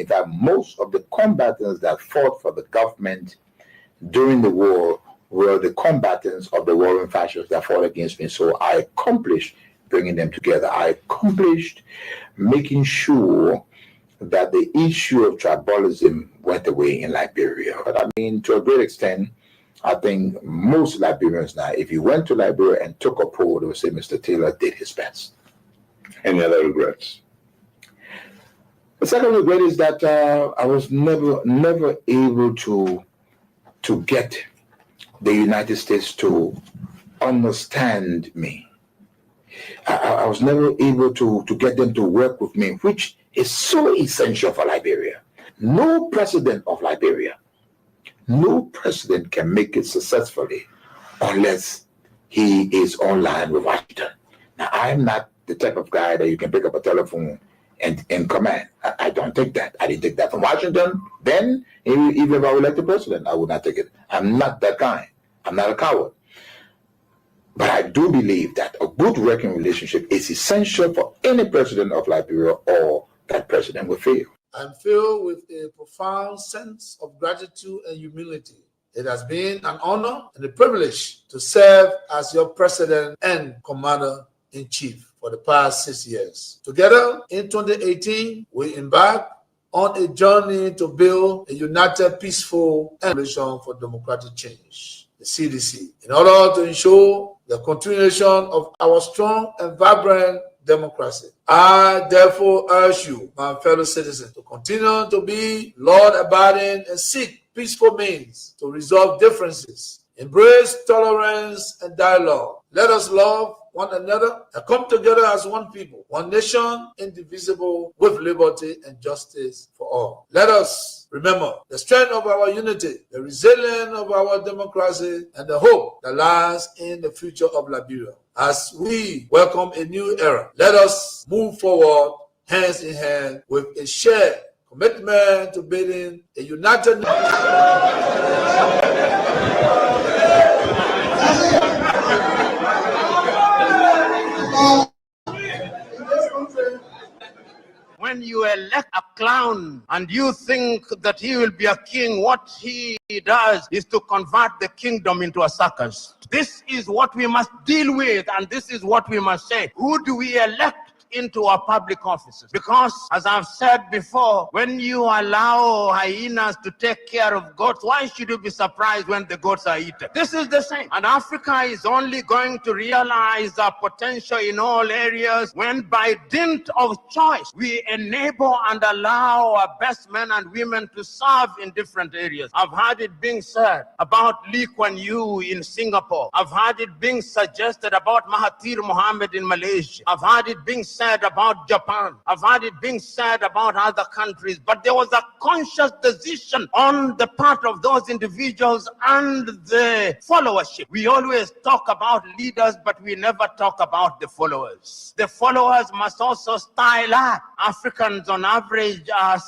government. In fact, most of the combatants that fought for the government during the war were the combatants of the warring fascists that fought against me. So I accomplished bringing them together. I accomplished making sure that the issue of tribalism went away in Liberia. But I mean, to a great extent, I think most Liberians now, if you went to Liberia and took a poll, they would say Mr. Taylor did his best. Any other regrets? The second regret is that I was never able to get the United States to understand me. I was never able to get them to work with me, which is so essential for Liberia. No president of Liberia, no president can make it successfully unless he is online with Washington. Now, I'm not the type of guy that you can pick up a telephone and command. I don't take that. I didn't take that from Washington. Then, even if I were elected president, I would not take it. I'm not that kind. I'm not a coward. But I do believe that a good working relationship is essential for any president of Liberia, or that president will fail. I'm filled with a profound sense of gratitude and humility. It has been an honor and a privilege to serve as your president and commander-in-chief for the past 6 years. Together, in 2018, we embarked on a journey to build a united, peaceful coalition for democratic change, the CDC, in order to ensure the continuation of our strong and vibrant democracy. I therefore urge you, my fellow citizens, to continue to be law-abiding and seek peaceful means to resolve differences, embrace tolerance and dialogue. Let us love one another and come together as one people, one nation, indivisible, with liberty and justice for all. Let us remember the strength of our unity, the resilience of our democracy, and the hope that lies in the future of Liberia. As we welcome a new era, let us move forward hands in hand with a shared commitment to building a united When you elect a clown and you think that he will be a king, what he does is to convert the kingdom into a circus. This is what we must deal with, and this is what we must say. Who do we elect into our public offices? Because, as I've said before, when you allow hyenas to take care of goats, why should you be surprised when the goats are eaten? This is the same. And Africa is only going to realize our potential in all areas when, by dint of choice, we enable and allow our best men and women to serve in different areas. I've heard it being said about Lee Kuan Yew in Singapore. I've heard it being suggested about Mahathir Mohamad in Malaysia. I've heard it being said about Japan. I've heard it being said about other countries, but there was a conscious decision on the part of those individuals and the followership. We always talk about leaders, but we never talk about the followers. The followers must also style up. Africans on average are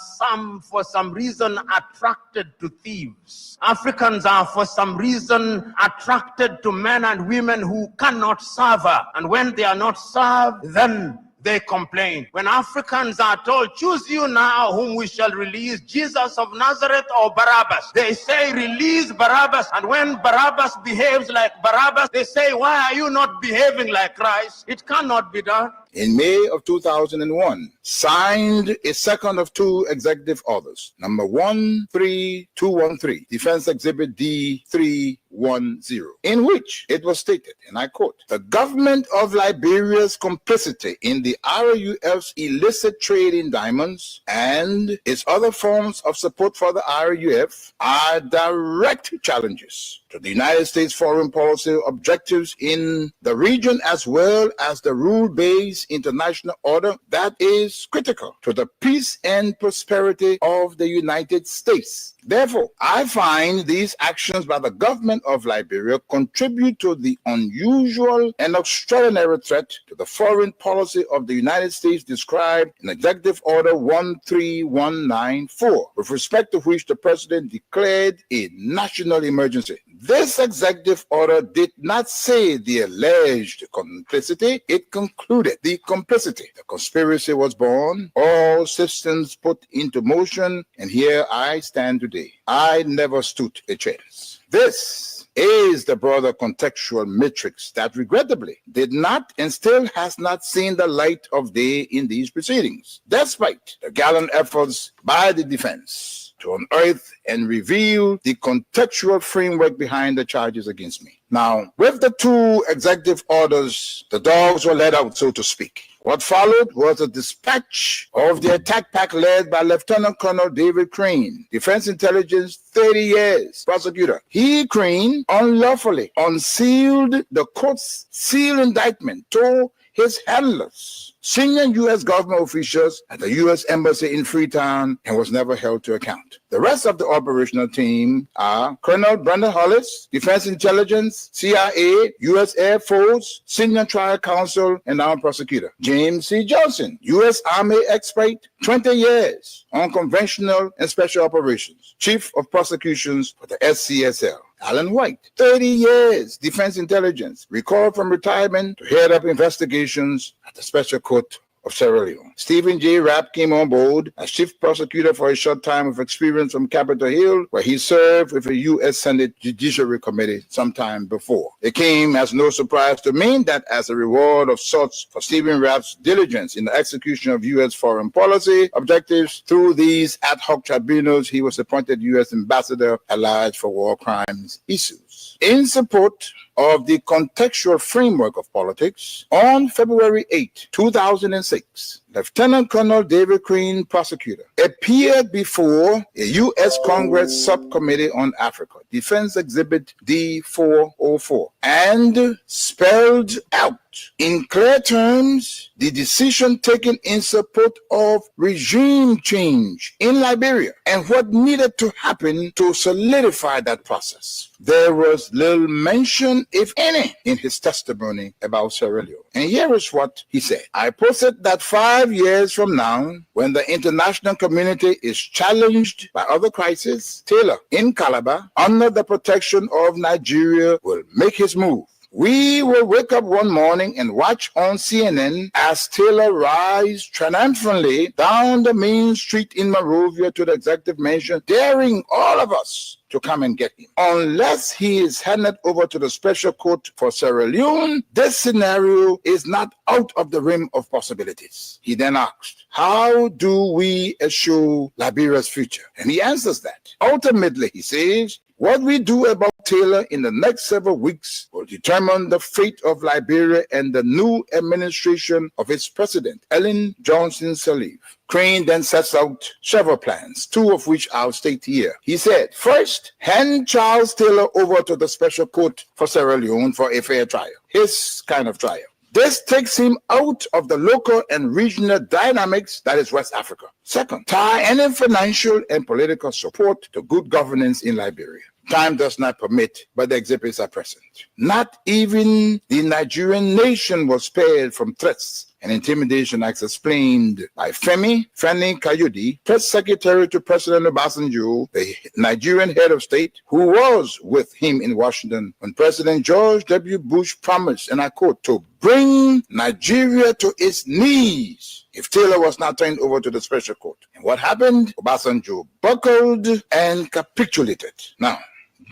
for some reason attracted to thieves. Africans are for some reason attracted to men and women who cannot serve her. And when they are not served, then they complain. When Africans are told, choose you now whom we shall release, Jesus of Nazareth or Barabbas, they say, release Barabbas. And when Barabbas behaves like Barabbas, they say, why are you not behaving like Christ? It cannot be done. In May of 2001, signed a second of two executive orders, number 13213, Defense Exhibit D310, in which it was stated, and I quote, the government of Liberia's complicity in the RUF's illicit trade in diamonds and its other forms of support for the RUF are direct challenges to the United States foreign policy objectives in the region, as well as the rule-based international order that is critical to the peace and prosperity of the United States. Therefore, I find these actions by the government of Liberia contribute to the unusual and extraordinary threat to the foreign policy of the United States described in Executive Order 13194, with respect to which the President declared a national emergency. This executive order did not say the alleged complicity, it concluded the complicity. The conspiracy was born, all systems put into motion, and here I stand today. I never stood a chance. This is the broader contextual matrix that regrettably did not and still has not seen the light of day in these proceedings, despite the gallant efforts by the defense to unearth and reveal the contextual framework behind the charges against me. Now, with the two executive orders, the dogs were let out, so to speak. What followed was a dispatch of the attack pack led by Lieutenant Colonel David Crane, Defense Intelligence, 30 years, prosecutor. He, Crane, unlawfully unsealed the court's sealed indictment to his handlers, senior U.S. government officials at the U.S. Embassy in Freetown, and was never held to account. The rest of the operational team are Colonel Brandon Hollis, Defense Intelligence, CIA, U.S. Air Force, Senior Trial Counsel, and now prosecutor. James C. Johnson, U.S. Army expert, 20 years on conventional and special operations, Chief of Prosecutions for the SCSL. Alan White, 30 years, Defense Intelligence, recalled from retirement to head up investigations at the Special Court of Sierra Leone. Stephen J. Rapp came on board as chief prosecutor for a short time of experience from Capitol Hill, where he served with a U.S. Senate Judiciary Committee sometime before. It came as no surprise to me that as a reward of sorts for Stephen Rapp's diligence in the execution of U.S. foreign policy objectives through these ad hoc tribunals, he was appointed U.S. Ambassador at large for war crimes issues. In support of the contextual framework of politics, on February 8, 2006, Lieutenant Colonel David Crane, prosecutor, appeared before a U.S. Congress Subcommittee on Africa, Defense Exhibit D-404, and spelled out in clear terms the decision taken in support of regime change in Liberia and what needed to happen to solidify that process. There was little mention, if any, in his testimony about Sierra Leone. And here is what he said. I posit that 5 years from now, when the international community is challenged by other crises, Taylor in Calabar, under the protection of Nigeria, will make his move. We will wake up one morning and watch on CNN as Taylor rides triumphantly down the main street in Monrovia to the executive mansion, daring all of us to come and get him. Unless he is handed over to the special court for Sierra Leone, this scenario is not out of the realm of possibilities. He then asked, how do we assure Liberia's future? And he answers that. Ultimately, he says, what we do about Taylor in the next several weeks will determine the fate of Liberia and the new administration of its president, Ellen Johnson Sirleaf. Crane then sets out several plans, two of which I'll state here. He said, first, hand Charles Taylor over to the special court for Sierra Leone for a fair trial, his kind of trial. This takes him out of the local and regional dynamics that is West Africa. Second, tie any financial and political support to good governance in Liberia. Time does not permit, but the exhibits are present. Not even the Nigerian nation was spared from threats and intimidation, as explained by Femi Kayode, press secretary to President Obasanjo, the Nigerian head of state, who was with him in Washington when President George W. Bush promised, and I quote, to bring Nigeria to its knees if Taylor was not turned over to the special court. And what happened? Obasanjo buckled and capitulated. Now,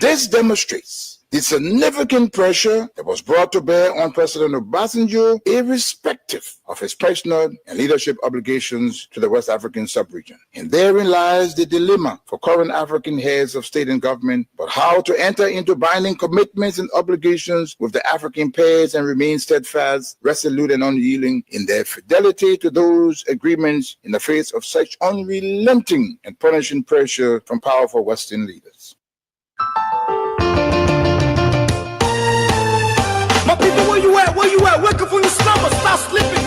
this demonstrates the significant pressure that was brought to bear on President Obasanjo, irrespective of his personal and leadership obligations to the West African sub-region. And therein lies the dilemma for current African heads of state and government, but how to enter into binding commitments and obligations with the African pairs and remain steadfast, resolute, and unyielding in their fidelity to those agreements in the face of such unrelenting and punishing pressure from powerful Western leaders. My people, where you at? Where you at? Wake up from your slumber, stop slipping.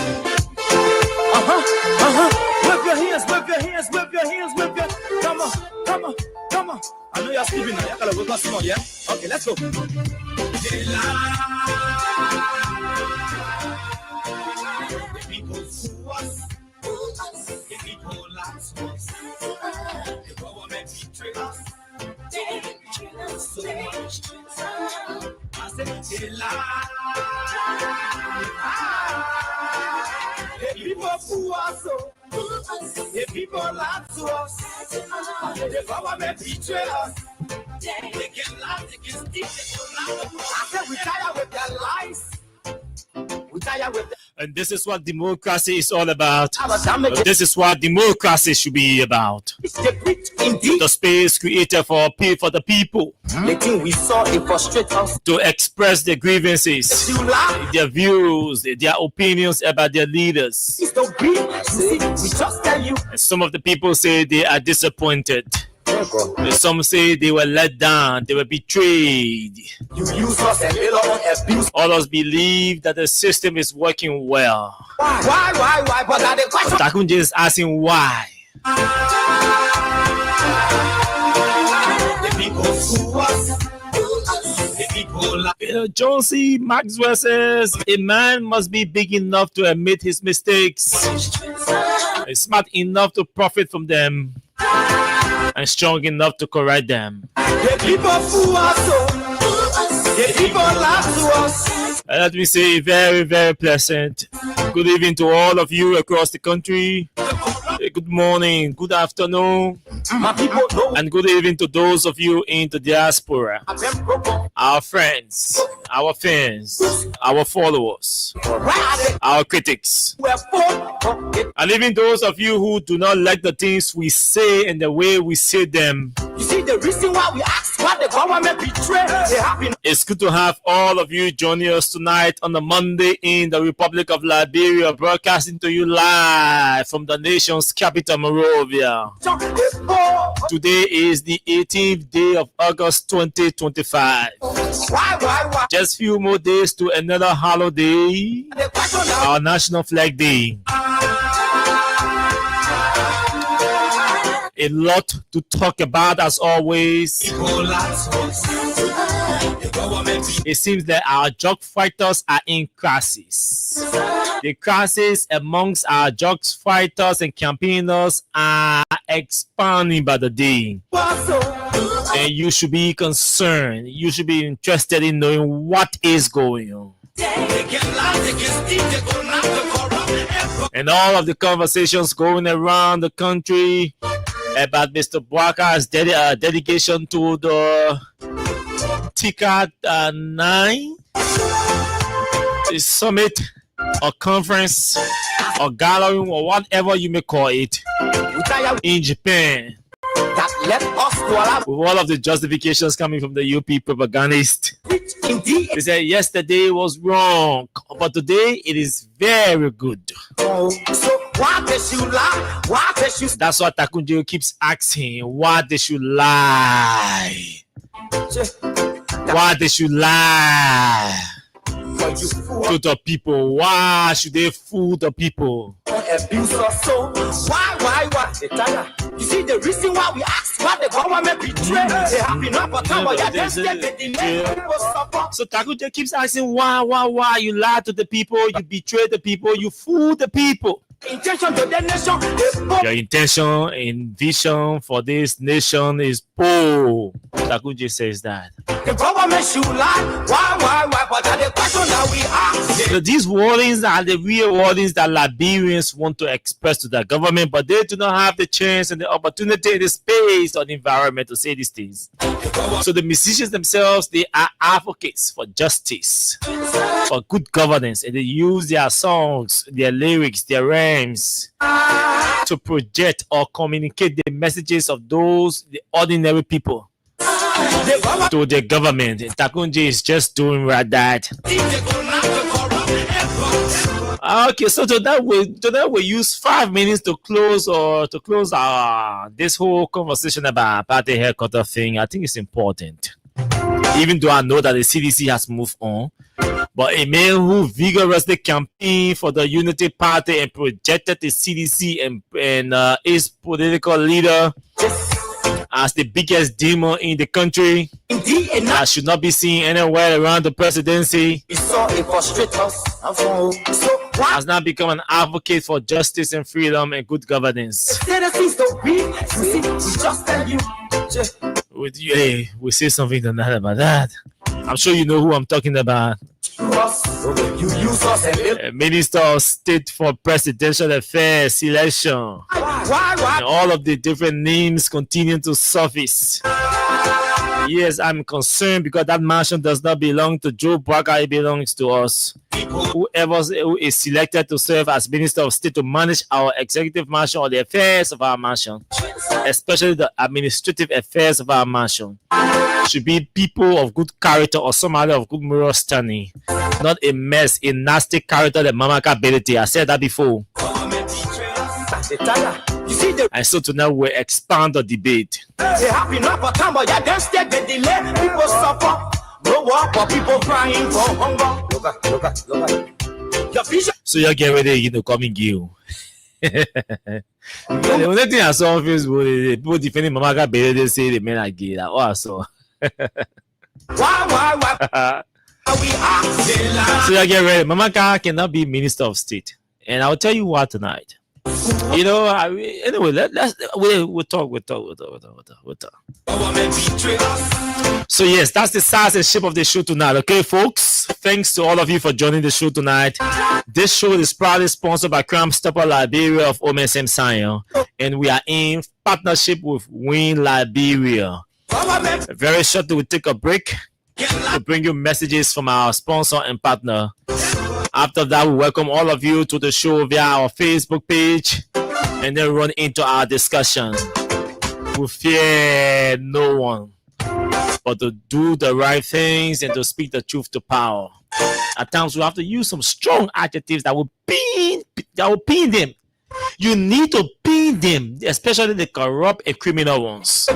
Whip your hands, whip your hands, whip your hands, whip your. Come on, come on, come on. I know y'all sleeping now. Y'all gotta wake up some more, yeah? Okay, let's go. The people sue us. The people lies us. The government betray us. So much. The government betray us. They can lie, they can steal, they can lie. I said we tired with their lies. We tired with them. And this is what democracy is all about. This is what democracy should be about. The space created for the people We saw it frustrate us. to express their grievances, their views, their opinions about their leaders. It's the beat. See, we just tell you. And some of the people say they are disappointed. And some say they were let down, they were betrayed. You use us and little abuse. Others believe that the system is working well. Why? But are the question? Takunji is asking why. The people sue us. The people John C. Maxwell says a man must be big enough to admit his mistakes, smart enough to profit from them, and strong enough to correct them. The people fool us. The people laugh to us. Let me say very, very pleasant good evening to all of you across the country. Good morning, good afternoon, My people know. and good evening to those of you in the diaspora, our friends, our fans, our followers, our critics, and even those of you who do not like the things we say and the way we say them. You see the reason why we asked why the government betrayed. They have been. It's good to have all of you joining us tonight on a Monday in the Republic of Liberia, broadcasting to you live from the nation's capital, Monrovia. Today is the 18th day of August 2025. Why? Just few more days to another holiday, The question now. our National Flag Day. A lot to talk about as always. It seems that our drug fighters are in crisis. The crisis amongst our drug fighters and campaigners are expanding by the day. And you should be concerned. You should be interested in knowing what is going on. And all of the conversations going around the country about Mr. Bwaka's dedication to the TICAD 9, the summit or conference or gathering or whatever you may call it in Japan. That left us to allow. With all of the justifications coming from the UP propagandist. Indeed. They said yesterday was wrong, but today it is very good. So why they should lie? Why they should? That's what Takunjo keeps asking. Why they should lie? Why they should lie to the people? Why should they fool the people? Abuse us so. Why? They tired. You see the reason why we asked why the government betrayed. They have been up for time, but yet they still get delayed. So Takunjo keeps asking why you lie to the people, you betray the people, you fool the people. Intention to the nation. Your intention and vision for this nation is poor. Takunjo says that. The government should lie. Why? But that the question that we ask. So these warnings are the real warnings that Liberians want to express to the government, but they do not have the chance and the opportunity, the space or the environment to say these things. So the musicians themselves, they are advocates for justice, for good governance, and they use their songs, their lyrics, their rhymes to project or communicate the messages of those, the ordinary people, to the government. And Takunji is just doing right that. Okay, so today we use 5 minutes to close our this whole conversation about party headquarters thing. I think it's important, even though I know that the CDC has moved on. But a man who vigorously campaigned for the Unity Party and projected the CDC and his political leader as the biggest demon in the country that should not be seen anywhere around the presidency, has now become an advocate for justice and freedom and good governance. We say something tonight about that. I'm sure you know who I'm talking about. You use us and Minister of State for Presidential Affairs election. why? And all of the different names continue to surface. Yes, I'm concerned because that mansion does not belong to Joe Barker, it belongs to us. Whoever who is selected to serve as Minister of State to manage our executive mansion or the affairs of our mansion, especially the administrative affairs of our mansion, should be people of good character or somebody of good moral standing, not a mess, a nasty character, the mamaka ability. I said that before. You see the And so tonight we'll expand the debate. they happy now for time, but yeah, then step the delay. People suffer, no work, but people crying for hunger. Look at. Your vision. So you get ready to come in you. The only thing I saw on Facebook is people defending mamaka ability, they say the men are gay. Like, oh, I saw. Why? We are So you get ready. Mamaka cannot be Minister of State. And I'll tell you what tonight. You know, anyway, we'll talk. So yes, that's the size and shape of the show tonight. Okay, folks. Thanks to all of you for joining the show tonight. This show is proudly sponsored by Crime Stopper Liberia of OMSM Sion, and we are in partnership with Win Liberia. Very shortly, we'll take a break to bring you messages from our sponsor and partner. After that, we welcome all of you to the show via our Facebook page and then run into our discussion. We fear no one, but to do the right things and to speak the truth to power. At times, we have to use some strong adjectives that will pin them. You need to pin them, especially the corrupt and criminal ones.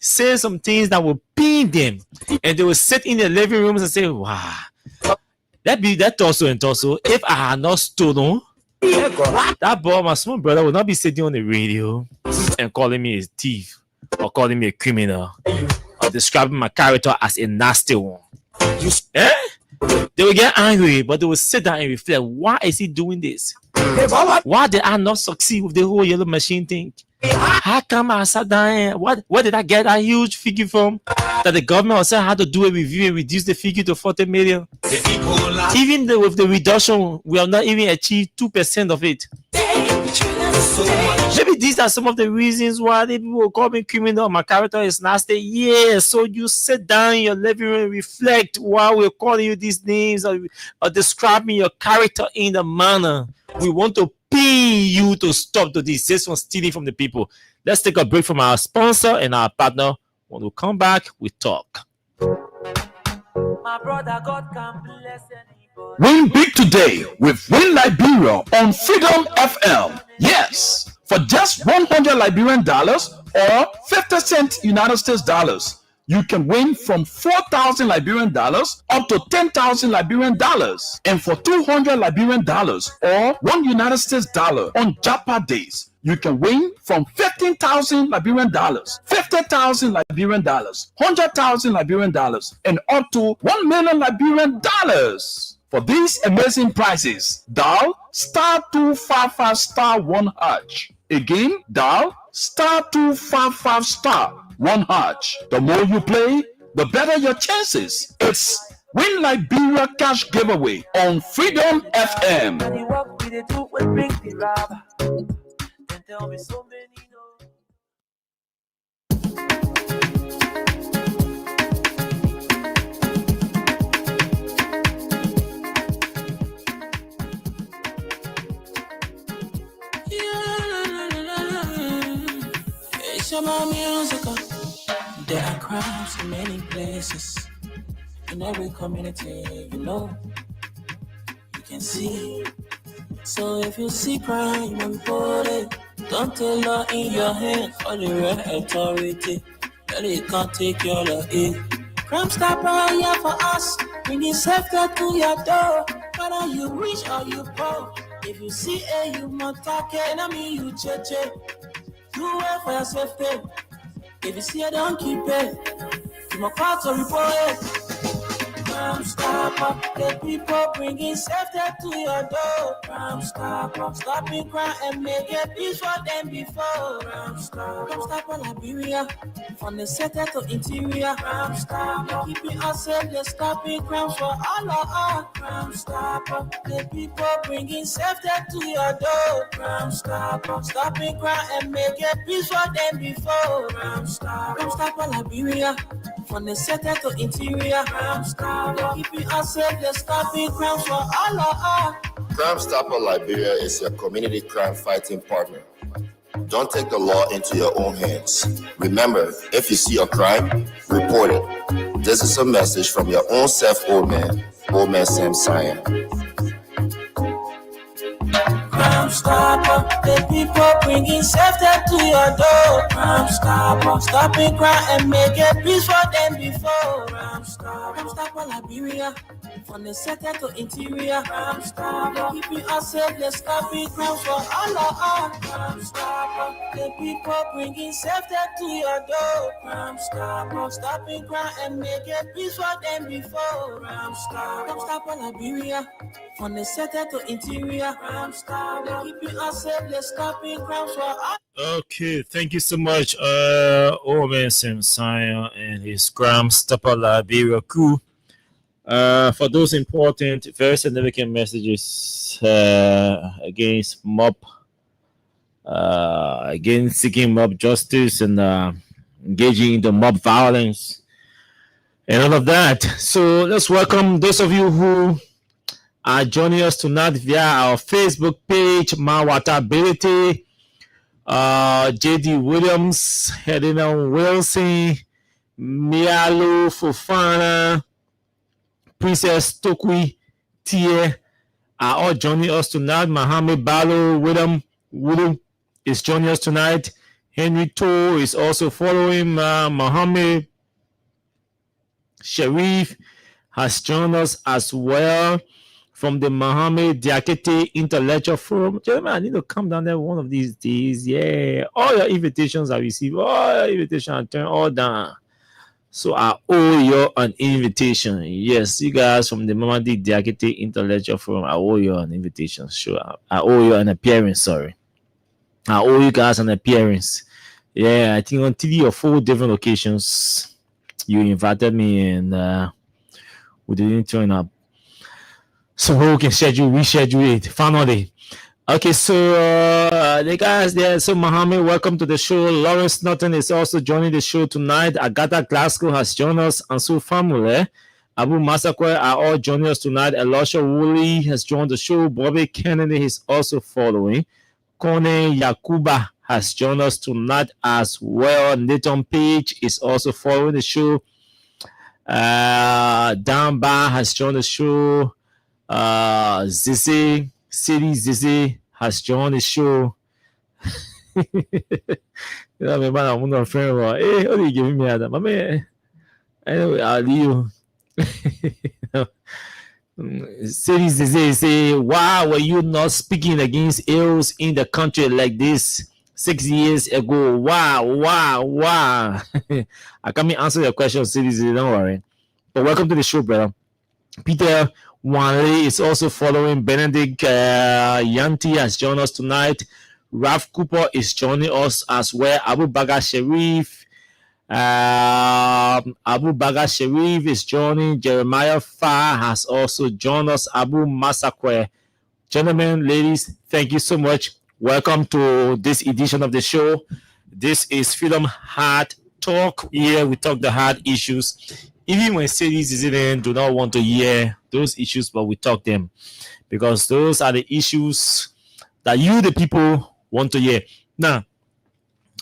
Say some things that will pin them, and they will sit in their living rooms and say, wow. That also and also. If I had not stolen, that boy, my small brother, would not be sitting on the radio and calling me a thief or calling me a criminal or describing my character as a nasty one. They will get angry, but they will sit down and reflect. Why is he doing this? Why did I not succeed with the whole yellow machine thing? How come I sat down and where did I get that huge figure from? That the government also had to do a review and reduce the figure to 40 million. Even with the reduction, we have not even achieved 2% of it. Maybe these are some of the reasons why the people will call me criminal. My character is nasty. Yeah, so you sit down in your living room and reflect while we're calling you these names or describing your character in the manner we want to pay you to stop to desist from stealing from the people. Let's take a break from our sponsor and our partner. When we come back, we talk. My brother, God can bless anybody. Win big today with Win Liberia on Freedom FM. Yes, for just $100 Liberian dollars or 50 cents United States dollars, you can win from 4,000 Liberian dollars up to 10,000 Liberian dollars. And for $200 Liberian dollars or $1 United States dollar on Japa days, you can win from 15,000 Liberian dollars, 50,000 Liberian dollars, 100,000 Liberian dollars, and up to 1 million Liberian dollars. For these amazing prizes, dial *255*1#. Again, dial *255*1#. The more you play, the better your chances. It's Win Liberia Cash Giveaway on Freedom FM. And the work we dey do will bring the rubber. Then tell me so many no. It's about music. There are crowds in many places. In every community, you know, you can see. So if you see crime and report it, don't take law in your hands or the right authority. Then it can't take your law in. Crime stopper here for us. Bring the safety to your door. Whether you rich or you poor. If you see a human talking, I mean you cheche. Do it for your safety. If you see a don't keep it. You must call to report it. Crime Stopper, the people bringing safety to your door. Crime Stopper, stopping crime and make it peace for them before. Crime Stopper, Liberia, from the center to interior. Crime Stopper, keeping us safe, they're stopping crimes for all of us. Crime Stopper, the people bringing safety to your door. Crime Stopper, stopping crime and make it peace for them before. Crime Stopper, Liberia, from the center to interior. Crime Stopper, keeping us safe, they're stopping crimes for all of us. Crime Stopper Liberia is your community crime fighting partner. Don't take the law into your own hands. Remember, if you see a crime, report it. This is a message from your own self, Old Man Sam Cyan. Crime Stopper, the people bringing safety to your door. Crime Stopper, stopping crime and make it peace for them before. Crime Stopper, Liberia, from the center to interior. Crime Stopper, keeping us safe, let's stopping crime for all of us. Crime Stopper, the people bringing safety to your door. Crime Stopper, stopping crime and make it peace for them before. Crime Stopper, Liberia, from the center to interior. Crime Stopper, keeping us safe, let's stopping crime for all. Okay, thank you so much, Old Man Sam Cyan and his Crime Stopper Liberia crew. For those important, very significant messages against mob, against seeking mob justice and engaging in the mob violence and all of that. So let's welcome those of you who are joining us tonight via our Facebook page, Mawatability, JD Williams, Helena Wilson, Mialu Fofana, Princess Tokwi Tie are all joining us tonight. Mohammed Balo William is joining us tonight. Henry To is also following. Mohammed Sharif has joined us as well from the Mohammed Diakite Intellectual Forum. Gentlemen, I need to come down there one of these days. Yeah, all your invitations I received, all your invitations I turn all down. So I owe you an invitation. Yes, you guys from the Mamadi Diakite Intellectual Forum, I owe you an invitation. Sure, I owe you an appearance. Sorry, I owe you guys an appearance. Yeah, I think on 3 or 4 different occasions you invited me and we didn't turn up. So we can reschedule it finally. Okay, so the guys there. So Mohammed, welcome to the show. Lawrence Norton is also joining the show tonight. Agatha Glasgow has joined us, and so family. Abu Masakwe are all joining us tonight. Elisha Woolley has joined the show. Bobby Kennedy is also following. Kone Yakuba has joined us tonight as well. Nathan Page is also following the show. Dan Ba has joined the show. Zizi City Zizi has joined the show. I'm not friend. Hey, what are you giving me? My man, anyway, I'll leave you. City Zizi say, why were you not speaking against ills in the country like this 6 years ago? Why? I can't answer your question, City Zizi. Don't worry. But welcome to the show, brother. Peter Wanley is also following. Benedict Yanti has joined us tonight. Ralph Cooper is joining us as well. Abu Baga Sharif is joining. Jeremiah Fa has also joined us. Abu Masakwe. Gentlemen, ladies, thank you so much. Welcome to this edition of the show. This is Freedom Hard Talk. Here we talk the hard issues. Even when citizens do not want to hear those issues, but we talk them because those are the issues that you, the people, want to hear. Now,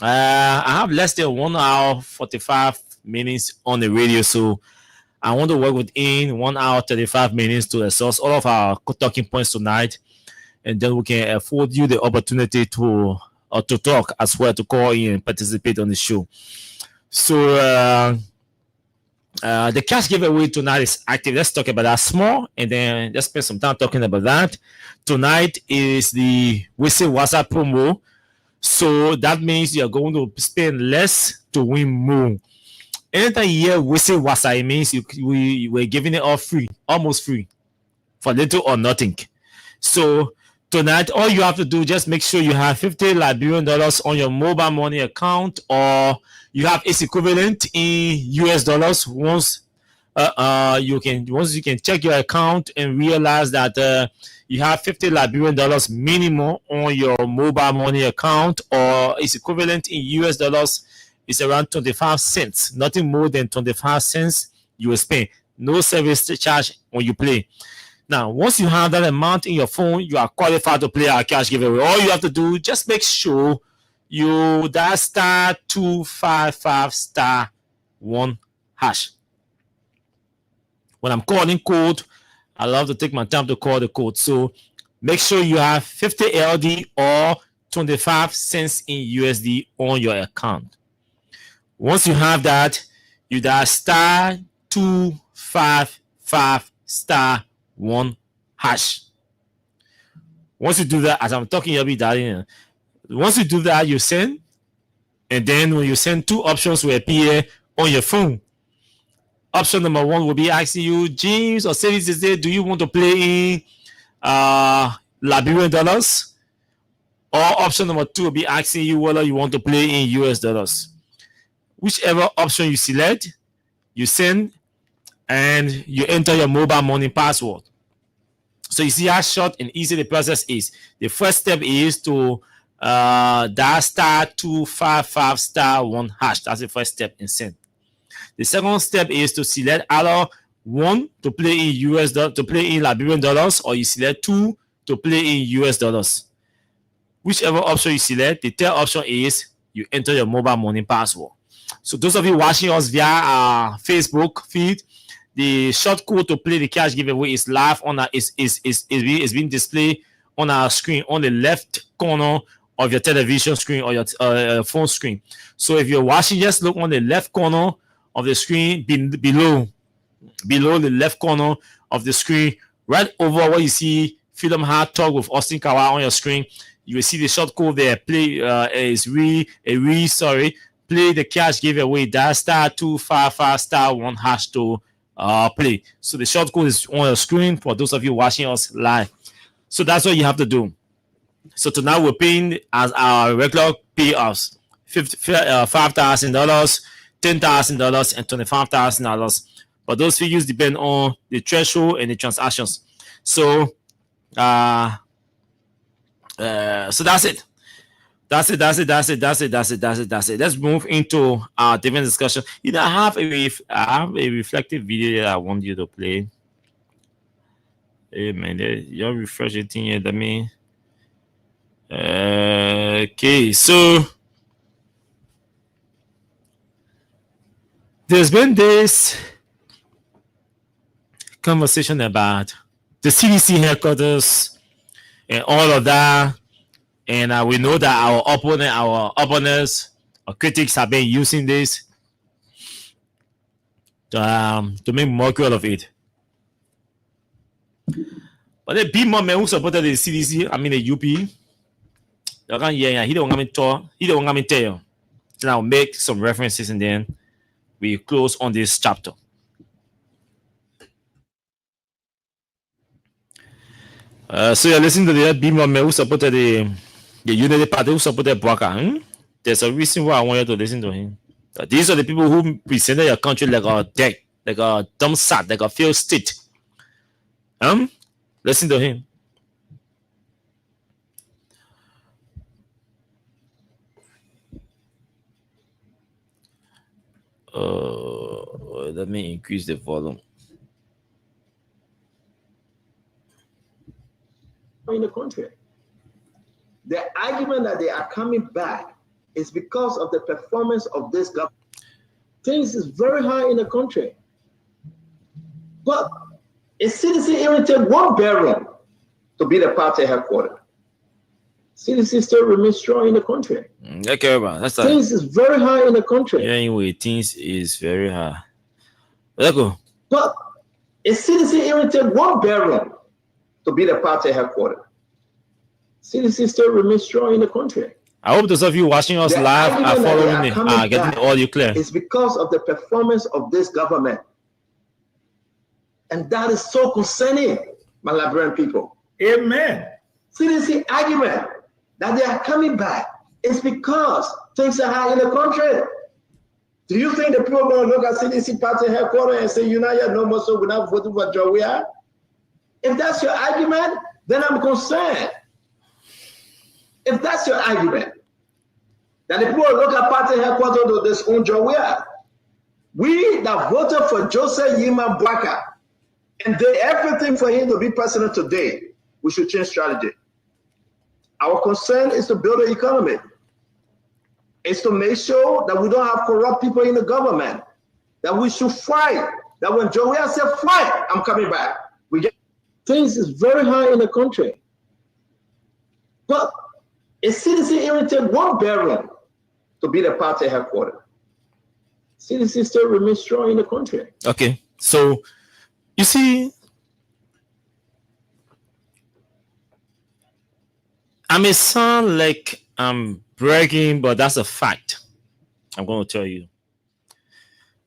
I have less than 1 hour 45 minutes on the radio, so I want to work within 1 hour 35 minutes to exhaust all of our talking points tonight, and then we can afford you the opportunity to talk as well, to call in and participate on the show. So the cash giveaway tonight is active. Let's talk about that small, and then let's spend some time talking about that. Tonight is the Whistle WhatsApp promo, so that means you're going to spend less to win more. Anytime you hear whistle wasa, it means we were giving it all free, almost free, for little or nothing. So tonight, all you have to do, just make sure you have $50 Liberian on your mobile money account, or you have its equivalent in US dollars. Once you can check your account and realize that you have $50 Liberian minimum on your mobile money account, or its equivalent in US dollars is around 25 cents. Nothing more than 25 cents you will spend. No service charge when you play. Now, once you have that amount in your phone, you are qualified to play our cash giveaway. All you have to do, just make sure you dial *255*1#. When I'm calling code, I love to take my time to call the code. So make sure you have 50 LD or 25 cents in USD on your account. Once you have that, you dial *255*1#. Once you do that, as I'm talking, you'll be dialing. Once you do that, you send, and then when you send, two options will appear on your phone. Option number one will be asking you, James or Services, do you want to play in Liberian dollars? Or option number two will be asking you whether you want to play in US dollars. Whichever option you select, you send, and you enter your mobile money password. So you see how short and easy the process is. The first step is to dial *255*1#. That's the first step in send. The second step is to select either one to play in Liberian dollars, or you select two to play in US dollars. Whichever option you select, the third option is you enter your mobile money password. So those of you watching us via our Facebook feed, the short code to play the cash giveaway is live on our is being displayed on our screen on the left corner of your television screen or your phone screen. So if you're watching, just look on the left corner of the screen below the left corner of the screen, right over where you see Freedom Hard Talk with Austin Kawa on your screen. You will see the short code there. Play play the cash giveaway. Dial *255*1# to play. So the short code is on the screen for those of you watching us live. So that's what you have to do. So tonight we're paying as our regular payouts: $5,000, $10,000, and $25,000. But those figures depend on the threshold and the transactions. So so that's it. That's it. Let's move into our different discussion. I have a reflective video that I want you to play. Hey man, you're refreshing thing here. Let me. Okay, so there's been this conversation about the CDC headquarters and all of that. And we know that our opponents, or critics have been using this to make mockery out of it. But the big man who supported the CDC, the UP, he don't want me to tell you. So I'll make some references and then we close on this chapter. So you're listening to the big man who supported the Unity Party, who supported Bwaka. There's a reason why I want you to listen to him. These are the people who presented your country like a deck, like a dumb sat, like a failed state. Listen to him. Let me increase the volume. In the country. The argument that they are coming back is because of the performance of this government. Things is very high in the country. But a citizen even take one bedroom to be the party headquarters. CDC still remains strong in the country. Okay, man. That's things is very high in the country. Yeah, anyway, things is very high. Let's go. But a citizen even take one bedroom to be the party headquarters. CDC still remains strong in the country. I hope those of you watching us The live are argument that they following are me, coming are getting back the audio clear. It's because of the performance of this government. And that is so concerning, my Liberian people. Amen. CDC argument that they are coming back is because things are high in the country. Do you think the people are going to look at CDC party headquarters and say, United no more, so we're not voting for Joe? If that's your argument, then I'm concerned. If that's your argument, that the people look at party headquarters to this own Joe, we that voted for Joseph Yiman Bwaka and did everything for him to be president today, we should change strategy. Our concern is to build an economy. It's to make sure that we don't have corrupt people in the government, that we should fight, that when Joe said, fight, I'm coming back. Things is very high in the country. But a CDC irritated one bedroom to be the party headquarters. CDC still remains strong in the country. Okay, so you see, I may sound like I'm bragging, but that's a fact. I'm going to tell you.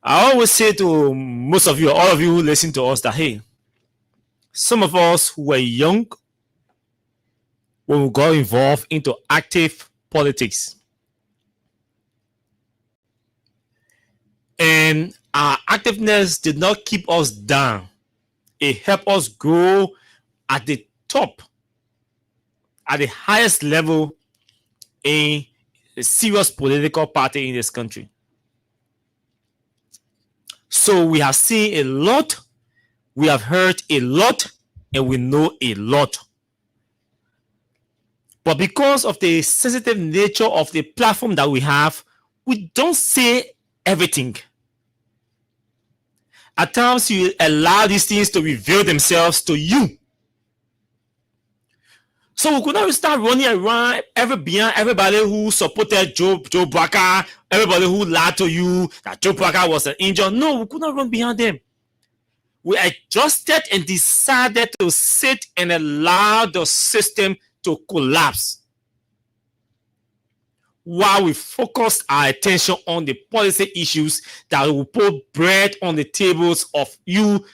I always say to most of you, all of you who listen to us, that hey, some of us who were young when we got involved into active politics, and our activeness did not keep us down. It helped us grow at the top, at the highest level in a serious political party in this country. So we have seen a lot, we have heard a lot, and we know a lot. But because of the sensitive nature of the platform that we have, we don't say everything. At times, you allow these things to reveal themselves to you. So we could not start running around behind everybody who supported Joe Bwaka, everybody who lied to you that Joe Bwaka was an angel. No, we could not run behind them. We adjusted and decided to sit and allow the system to collapse while we focus our attention on the policy issues that will put bread on the tables of you,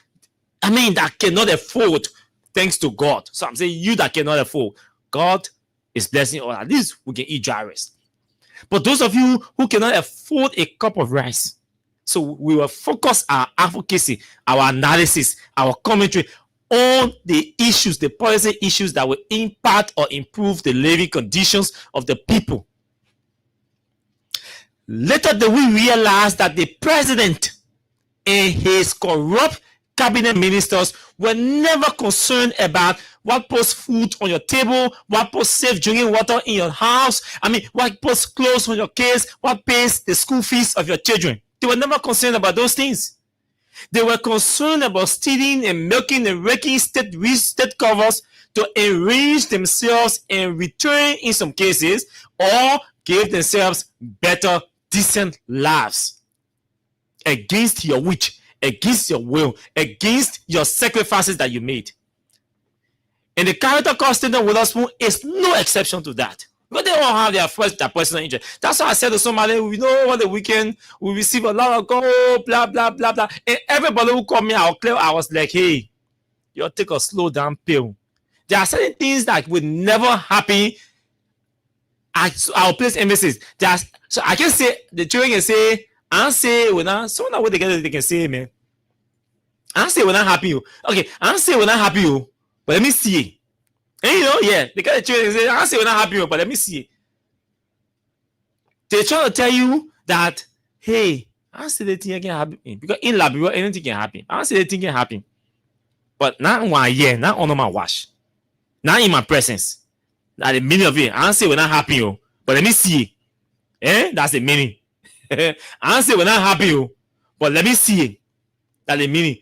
that cannot afford, thanks to God. So I'm saying you that cannot afford, God is blessing us. At least we can eat dry rice. But those of you who cannot afford a cup of rice, so we will focus our advocacy, our analysis, our commentary on the issues, the policy issues that will impact or improve the living conditions of the people. Later, we realized that the president and his corrupt cabinet ministers were never concerned about what puts food on your table, what puts safe drinking water in your house, what puts clothes on your kids, what pays the school fees of your children. They were never concerned about those things. They were concerned about stealing and milking and raking state covers to enrich themselves and return, in some cases, or give themselves better, decent lives against your wish, against your will, against your sacrifices that you made. And the character cost of Witherspoon is no exception to that. But they all have their personal interest. That's why I said to somebody, we know over the weekend we receive a lot of gold, blah, blah, blah, blah. And everybody who called me out clear, I was like, hey, you take a slow down pill. There are certain things that would never happen at our place emphasis. So I can say, the children can say, I say, when I, so now what they can say, man. I say, when I'm happy, okay, I say, when I'm happy, but let me see. And they got the children say, I say, when I'm happy, but let me see. They try to tell you that, hey, I say the thing can happen. Because in Liberia, anything can happen. I say the thing can happen. But not 1 year, not under my watch. Not in my presence. That's the meaning of it. I say when I'm happy, but let me see. That's the meaning. I say when I'm happy, but let me see. That's the meaning.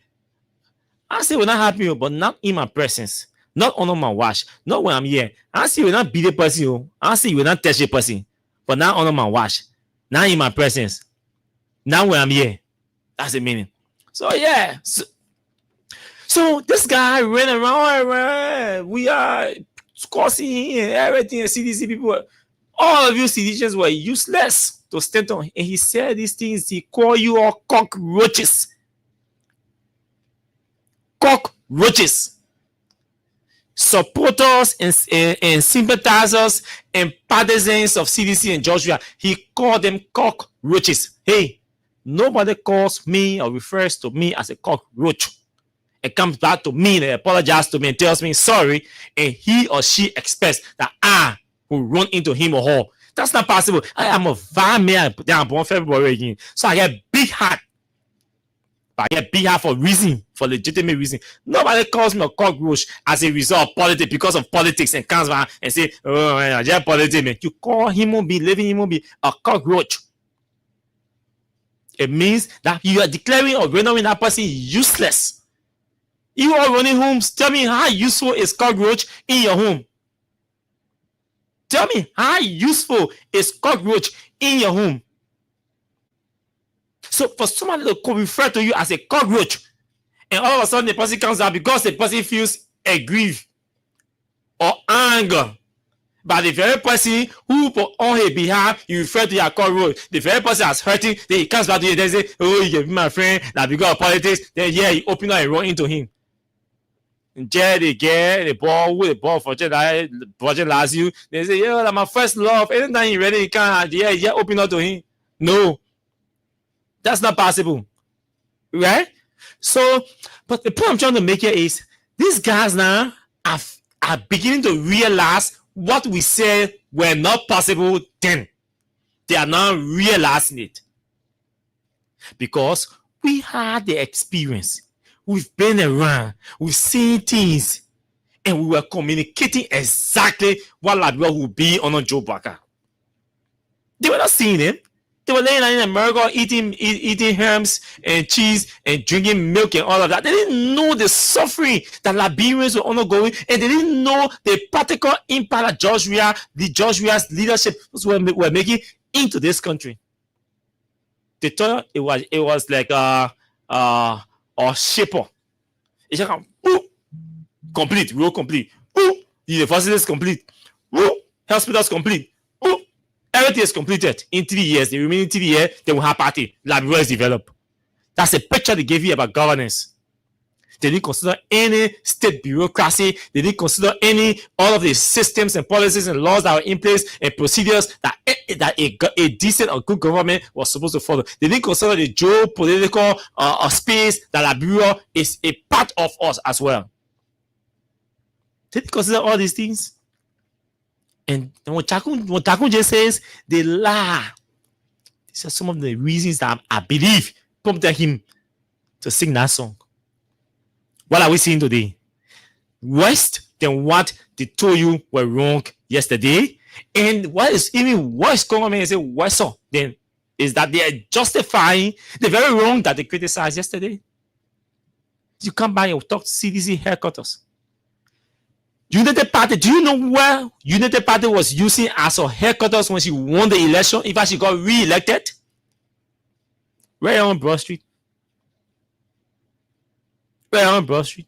I say when I'm happy, but not in my presence. Not under my watch. Not when I'm here. I say when I beat a person. I say when I touch a person. But not under my watch. Not in my presence. Not when I'm here. That's the meaning. So yeah. So this guy ran around. We are causing everything. CDC people. All of you citizens were useless to stand on. And he said these things. He called you all cockroaches. Cockroaches. Supporters and sympathizers and partisans of CDC and Joshua, he called them cockroaches. Hey, nobody calls me or refers to me as a cockroach and comes back to me and apologizes to me and tells me sorry, and he or she expects that I will run into him or her. That's not possible. I am a vile man that I'm born February again. So I get big heart. But I get big heart for reason, for legitimate reason. Nobody calls me a cockroach as a result of politics, because of politics, and comes back and say, oh, man, I just politics, man. You call human being, living human being, a cockroach. It means that you are declaring or rendering that person useless. You are running homes. Tell me how useful is cockroach in your home. Tell me how useful is cockroach in your home. So for somebody to refer to you as a cockroach, and all of a sudden the person comes out because the person feels aggrieved or anger by the very person who on his behalf you refer to as cockroach, the very person that's hurting, then he comes back to you and say, oh, you gave me my friend, that because of politics, then yeah, you open up and run into him. And they get the ball for the project last you. They say, yeah, that's my first love. Anytime you're ready, you can't, yeah, open up to him. No. That's not possible, right? So, but the point I'm trying to make here is these guys now are beginning to realize what we said were not possible then. They are now realizing it because we had the experience. We've been around, we've seen things, and we were communicating exactly what Liberia would be under Joe Barker. They were not seeing it. They were laying in America eating hams and cheese and drinking milk and all of that. They didn't know the suffering that Liberians were undergoing, and they didn't know the particular impact that Joshua's leadership were making into this country. They thought it was like a shipper. It's just complete, real complete. Universities complete. Hospitals complete. Everything is completed in 3 years. The remaining 3 years, they will have party. Liberia is developed. That's a picture they gave you about governance. They didn't consider any state bureaucracy. They didn't consider all of the systems and policies and laws that were in place and procedures that a decent or good government was supposed to follow. They didn't consider the geopolitical space that Liberia is a part of us as well. They didn't consider all these things. And what Chakun just says, they lie. These are some of the reasons that I believe prompted him to sing that song. What are we seeing today? Worse than what they told you were wrong yesterday. And what is even worse, come on and say worse then, is that they are justifying the very wrong that they criticized yesterday. You come by and talk to CDC headquarters. United Party, do you know where United Party was using as her headquarters when she won the election? In fact, she got re-elected. Right on Broad Street. Right on Broad Street.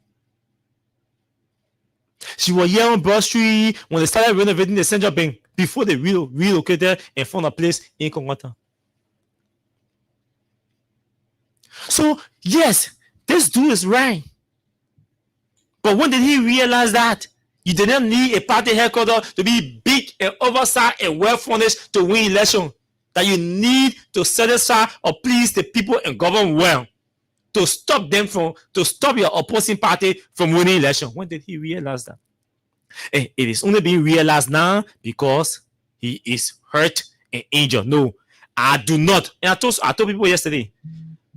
She was here on Broad Street when they started renovating the Central Bank before they relocated and found a place in Kongwata. So, yes, this dude is right. But when did he realize that? You didn't need a party headquarters to be big and oversized and well-furnished to win election. That you need to satisfy or please the people and govern well. To stop your opposing party from winning election. When did he realize that? And it is only being realized now because he is hurt and injured. No, I do not. And I told people yesterday,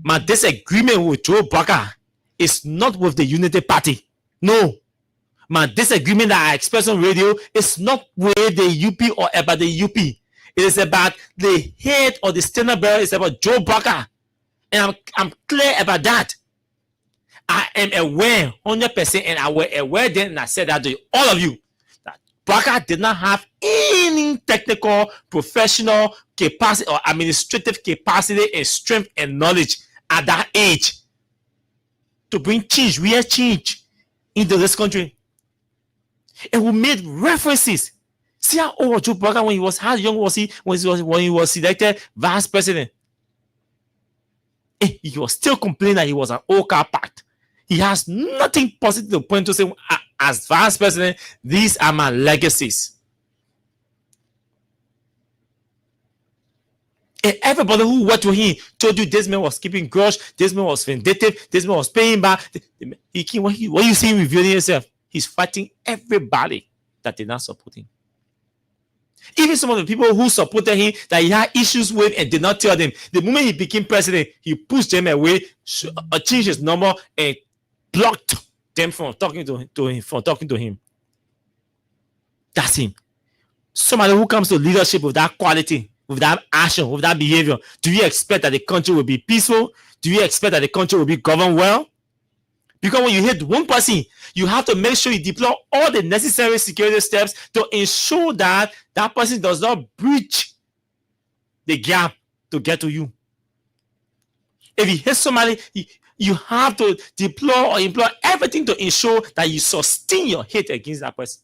my disagreement with Joe Barker is not with the Unity Party. No. My disagreement that I express on radio is not with the UP or about the UP. It is about the head or the standard bearer. It's about Joe Barker. And I'm clear about that. I am aware 100%, and I was aware then, and I said that to all of you, that Barker did not have any technical, professional capacity or administrative capacity and strength and knowledge at that age to bring change, real change into this country. And we made references See how old Joe Biden when he was, how young was he when he was selected vice president? He was still complaining that he was an old car packed. He has nothing positive to point to say, as vice president, these are my legacies. And everybody who worked with him told you this man was keeping grudge, this man was vindictive, this man was paying back. What you see him revealing himself? He's fighting everybody that did not support him. Even some of the people who supported him that he had issues with and did not tell them. The moment he became president, he pushed them away, changed his number, and blocked them from talking to him. That's him. Somebody who comes to leadership with that quality, with that action, with that behavior, do you expect that the country will be peaceful? Do you expect that the country will be governed well? Because when you hit one person, you have to make sure you deploy all the necessary security steps to ensure that that person does not breach the gap to get to you. If you hit somebody, you have to deploy or employ everything to ensure that you sustain your hit against that person.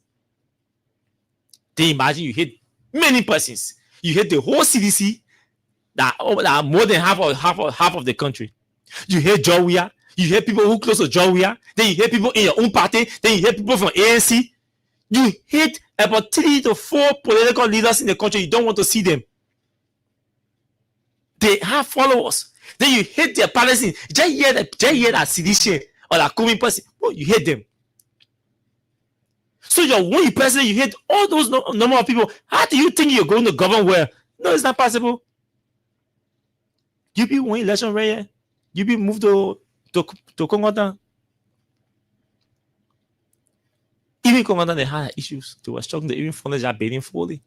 Then imagine you hit many persons. You hit the whole CDC, that are more than half of the country. You hit Georgia. You hear people who close to Georgia. Then you hear people in your own party. Then you hear people from ANC. You hit about 3 to 4 political leaders in the country. You don't want to see them. They have followers. Then you hate their policy. Just hear that sedition or that coming person. Oh, you hate them. So you're one president. You hate all those number of people. How do you think you're going to govern well? No, it's not possible. You be one election right here. You be moved to Congo. Even Congo, they had issues. They were struggling to even fund their bidding fully.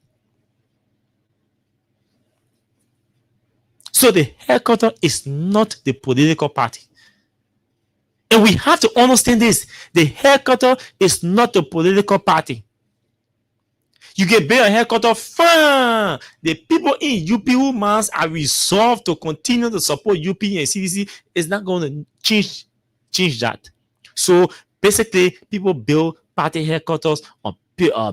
So the headquarters is not the political party. And we have to understand this. The headquarters is not the political party. You can build a headquarters fine. The people in UP who are resolved to continue to support UP and CDC is not going to change that. So basically, people build party headquarters or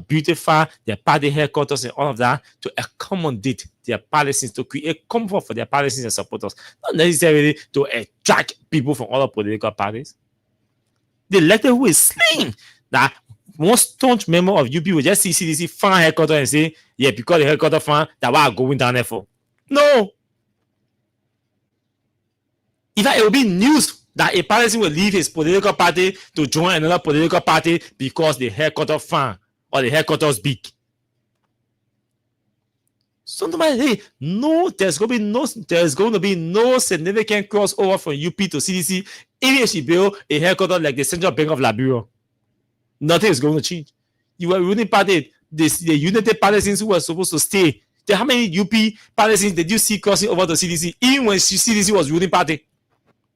beautify their party headquarters and all of that to accommodate their policies, to create comfort for their policies and supporters, not necessarily to attract people from other political parties. The elected who is slain, that one staunch member of UP will just see CDC fan headquarters and say, yeah, because the headquarters fan, that's why I'm going down there for. No. In fact, it will be news that a person will leave his political party to join another political party because the headquarters fan or the headquarters big. Sometimes, hey, no, there's going to be no significant crossover from UP to CDC, even if she build a headquarters like the Central Bank of Liberia. Nothing is going to change. You were ruling party, the United Partisans who were supposed to stay. How many UP Partisans did you see crossing over to CDC? Even when CDC was ruling party,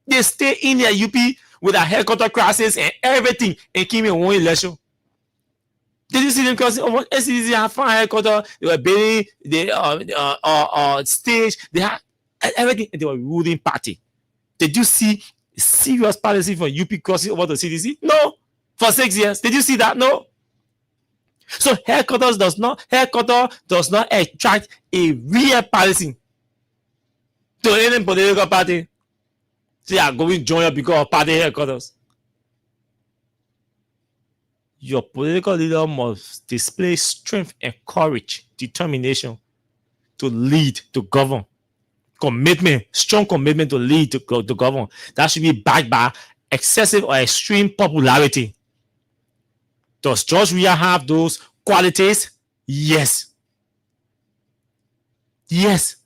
they stay in their UP with their headquarters crisis and everything and came in one election. Did you see them crossing over? CDC had fine headquarters. They were building the stage. They had everything, and they were ruling party. Did you see serious policy from UP crossing over to CDC? No. For 6 years. Did you see that? No. So headquarters does not attract a real policy to any political party. They are going to join up because of party headquarters. Your political leader must display strength and courage, determination to lead, to govern. Commitment, strong commitment to lead, to govern. That should be backed by excessive or extreme popularity. Does George Weah have those qualities? Yes. Yes.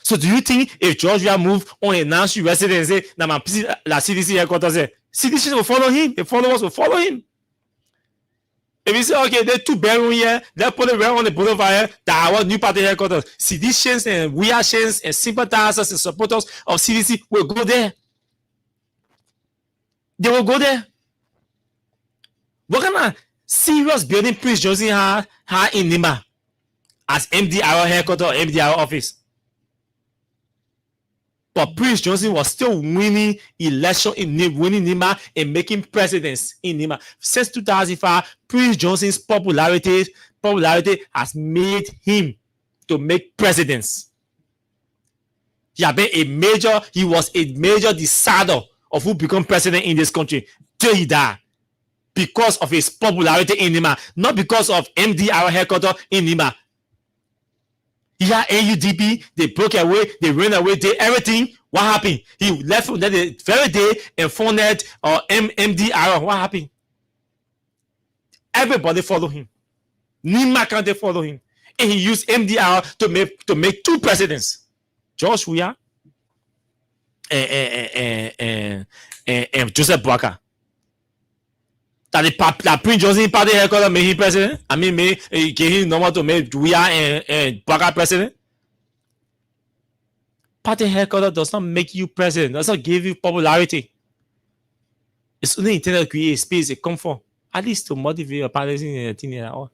So do you think if George Weah moved on a national resident and say, "Now my CDC headquarters," CDC will follow him. The followers will follow him. If you say, okay, there are 2 bedrooms here, let's put it right on the boulevard, that our new party headquarters, CDCians and Weahians and sympathizers and supporters of CDC will go there. They will go there. What kind of serious building Prince Johnson had in Nima as MDR headquarters or MDR office? But Prince Johnson was still winning election winning Nima and making presidents in Nima. Since 2005, Prince Johnson's popularity popularity has made him to make presidents. He was a major decider of who become president in this country till he died. Because of his popularity in Nima, not because of MDR headquarters in Nima. He had AUDP, they broke away, they ran away, did everything. What happened? He left the very day and funded MDR. What happened? Everybody follow him. Nima County follow him. And he used MDR to make two presidents. George Weah and Joseph Boakai. That Prince Johnson party headquarters made him president. I mean, gave him number to make Weah and Boakai president. Party headquarters does not make you president. Does not give you popularity. It's only intended to create a space, a comfort, at least to motivate your parties in a thing at all.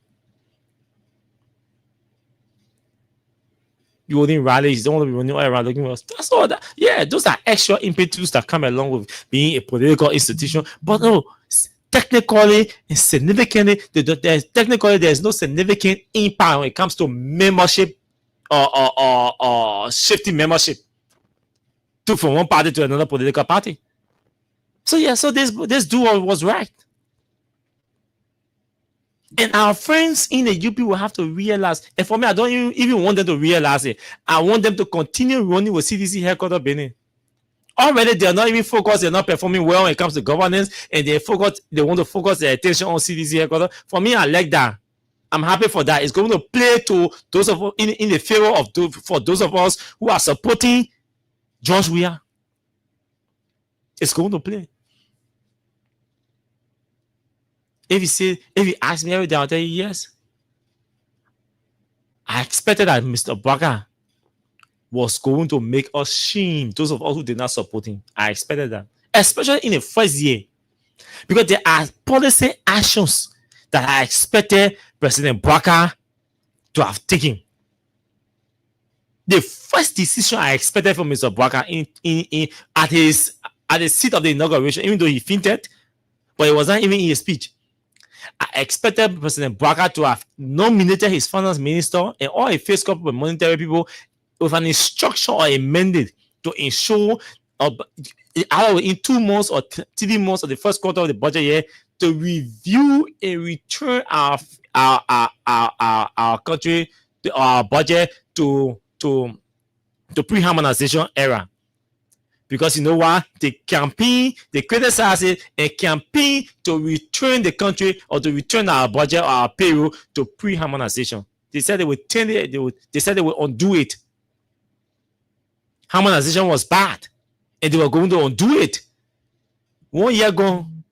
You holding rallies, you don't want to be running all around looking for us. That's all that. Yeah, those are extra impetus that come along with being a political institution. But no, technically and significantly, there's no significant impact when it comes to membership or shifting membership from one party to another political party. So this duo was right. And our friends in the UP will have to realize, and for me, I don't even want them to realize it. I want them to continue running with CDC headquarters Benin. Already, they're not even focused, they're not performing well when it comes to governance, and they want to focus their attention on CDC headquarters. For me, I like that. I'm happy for that. It's going to play to those of in the favor of for those of us who are supporting George Weah. It's going to play. If you ask me every day, I'll tell you yes. I expected that Mr. Boakai was going to make us shame those of us who did not support him. I expected that, especially in the first year, because there are policy actions that I expected President Boakai to have taken. The first decision I expected from Mr. Boakai at the seat of the inauguration, even though he fainted, but it was not even in his speech. I expected President Boakai to have nominated his finance minister and all a face couple of monetary people with an instruction or a mandate to ensure either in 2 months or 3 months of the first quarter of the budget year to review and return our country, our budget to pre-harmonization era. Because you know what? They criticize it and campaign to return the country or to return our budget or our payroll to pre-harmonization. They said they would turn it, they said they would undo it. Harmonization was bad, and they were going to undo it. 1 year gone,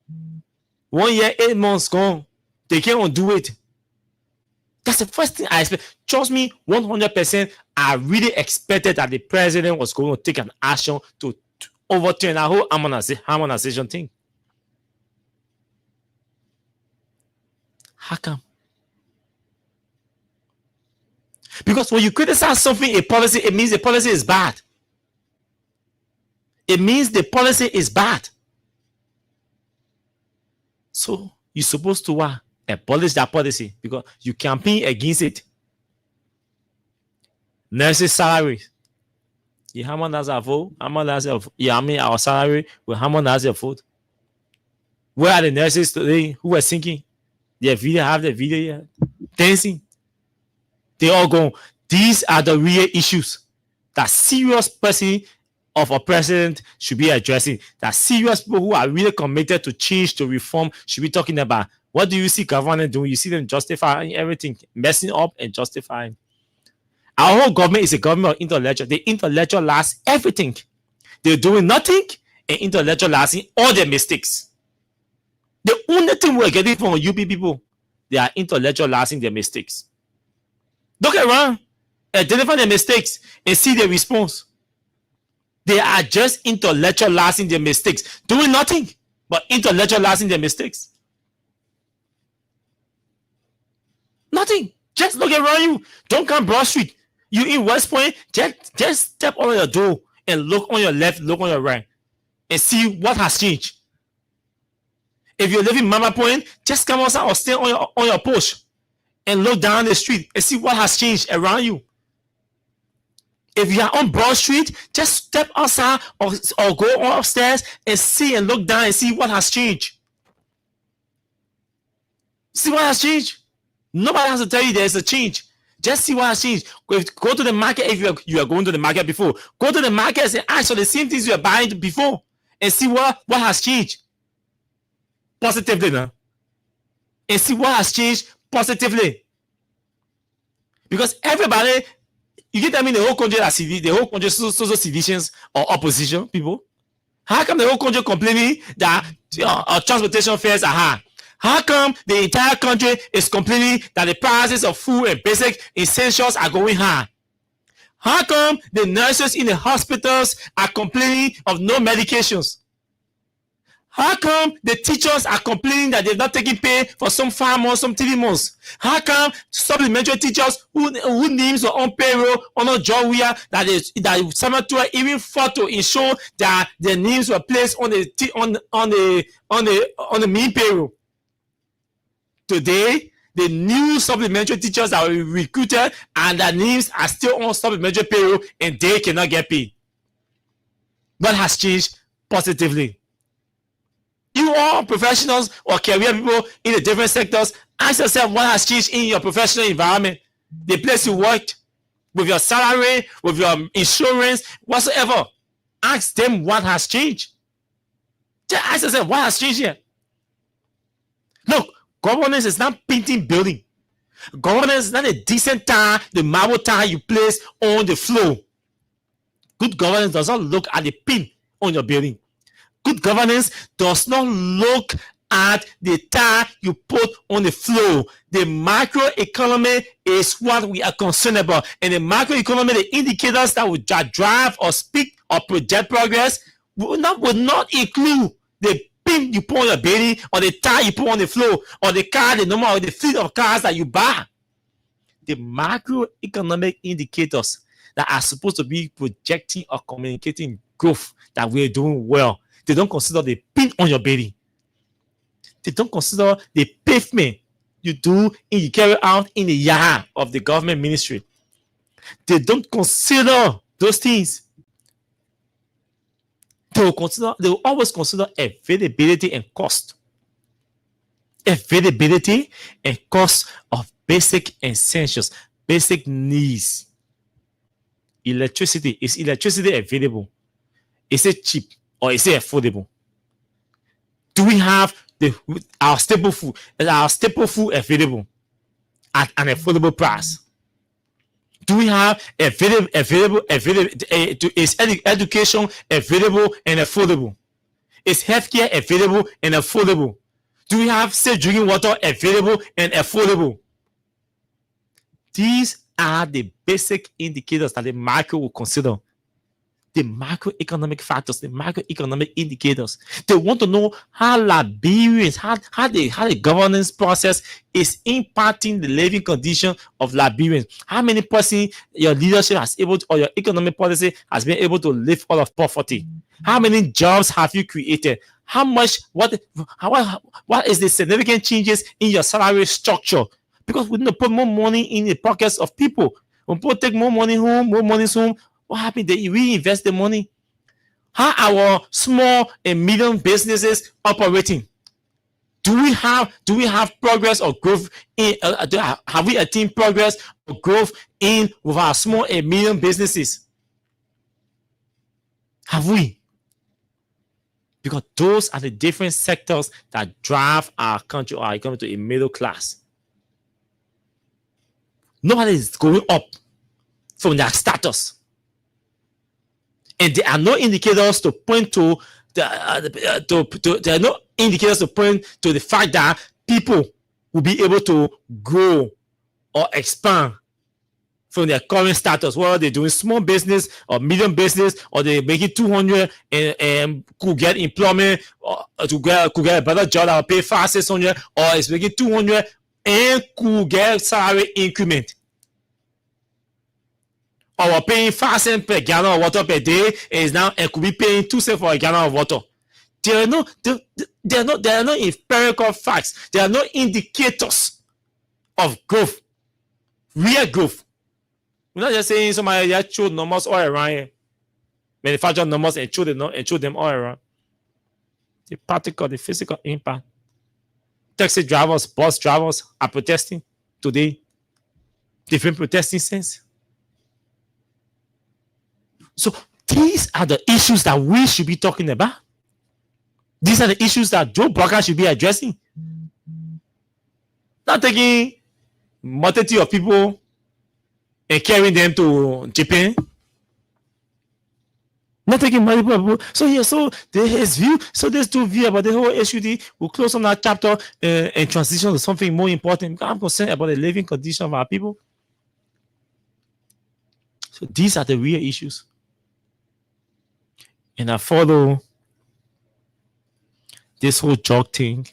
1 year, 8 months gone, they can't undo it. That's the first thing I expect. Trust me, 100%. I really expected that the president was going to take an action to overturn our whole harmonization thing. How come? Because when you criticize something, a policy, it means the policy is bad. It means the policy is bad. So you're supposed to abolish that policy because you campaign against it. Nurses' salaries. You harmonize our vote. Our salary will harmonize your vote. Where are the nurses today who are singing? Their video have the video yet? Dancing. They all go. These are the real issues that serious person of a president should be addressing. That serious people who are really committed to change, to reform, should be talking about. What do you see government doing? You see them justifying everything, messing up and justifying. Our whole government is a government of intellectual. The intellectualize everything. They're doing nothing and intellectualizing all their mistakes. The only thing we're getting from UP people, they are intellectualizing their mistakes. Look around, identify their mistakes and see their response. They are just intellectualizing their mistakes, doing nothing but intellectualizing their mistakes. Nothing. Just look around you. Don't come Broad Street. You in West Point, just step on your door and look on your left, look on your right, and see what has changed. If you live in Mama Point, just come outside or stay on your porch and look down the street and see what has changed around you. If you are on Broad Street, just step outside or go upstairs and see and look down and see what has changed. See what has changed? Nobody has to tell you there's a change. Just see what has changed. Go to the market if you are going to the market before. Go to the market and ask for the same things you are buying before and see what has changed positively now. And see what has changed positively. Because everybody, you get them in the whole country that the whole country social divisions or opposition people. How come the whole country complaining that transportation fares are high? How come the entire country is complaining that the prices of food and basic essentials are going high? How come the nurses in the hospitals are complaining of no medications? How come the teachers are complaining that they're not taking pay for some 5 months, some 3 months? How come supplementary teachers who names were on payroll on a job where that Samatua even fought to ensure that their names were placed on the main payroll? Today, the new supplementary teachers are recruited and their names are still on supplementary payroll and they cannot get paid. What has changed positively? You all professionals or career people in the different sectors, ask yourself what has changed in your professional environment, the place you worked, with your salary, with your insurance, whatsoever. Ask them what has changed. Just ask yourself what has changed here. Look, governance is not painting building. Governance is not a decent tile, the marble tile you place on the floor. Good governance does not look at the pin on your building. Good governance does not look at the tile you put on the floor. The macroeconomy is what we are concerned about. And the macroeconomy, the indicators that would drive or speak or project progress will not include the pin you put on your building or the tile you put on the floor or the car, the number or the fleet of cars that you buy. The macroeconomic indicators that are supposed to be projecting or communicating growth that we're doing well. They don't consider the pin on your building. They don't consider the pavement you carry out in the yard of the government ministry. They don't consider those things. They will always consider availability and cost. Availability and cost of basic essentials, basic needs. Electricity. Is electricity available? Is it cheap? Or is it affordable? Do we have our staple food? Is our staple food available at an affordable price? Do we have available? Is education available and affordable? Is healthcare available and affordable? Do we have safe drinking water available and affordable? These are the basic indicators that the market will consider. The macroeconomic factors, the macroeconomic indicators. They want to know how Liberians, how the governance process is impacting the living condition of Liberians. How many person your leadership has able to, or your economic policy has been able to lift out of poverty? How many jobs have you created? How much? What is the significant changes in your salary structure? Because we need to put more money in the pockets of people. When people take more money home, what happened? They reinvest the money. How are our small and medium businesses operating? Do we have progress or growth in? Have we attained progress or growth in with our small and medium businesses? Have we? Because those are the different sectors that drive our country or our economy to a middle class. Nobody is going up from their status. And there are no indicators to point to there are no indicators to point to the fact that people will be able to grow or expand from their current status, whether they're doing small business or medium business, or they're making 200 and could get employment or could get a better job that will pay 500-600, or is making 200 and could get salary increment. Or we're paying 5 cents per gallon of water per day and could be paying 2 cents for a gallon of water. There are no empirical facts. There are no indicators of growth, real growth. We're not just saying somebody just throw numbers all around here, manufacture numbers and throw them all around. The practical, the physical impact. Taxi drivers, bus drivers are protesting today. Different protesting since. So these are the issues that we should be talking about. These are the issues that Joe Barker should be addressing. Not taking multitude of people and carrying them to Japan. Not taking multiple people. So yeah, so there's his view. So there's two views about the whole issue. We'll close on that chapter and transition to something more important. I'm concerned about the living condition of our people. So these are the real issues. And I follow this whole jog thing.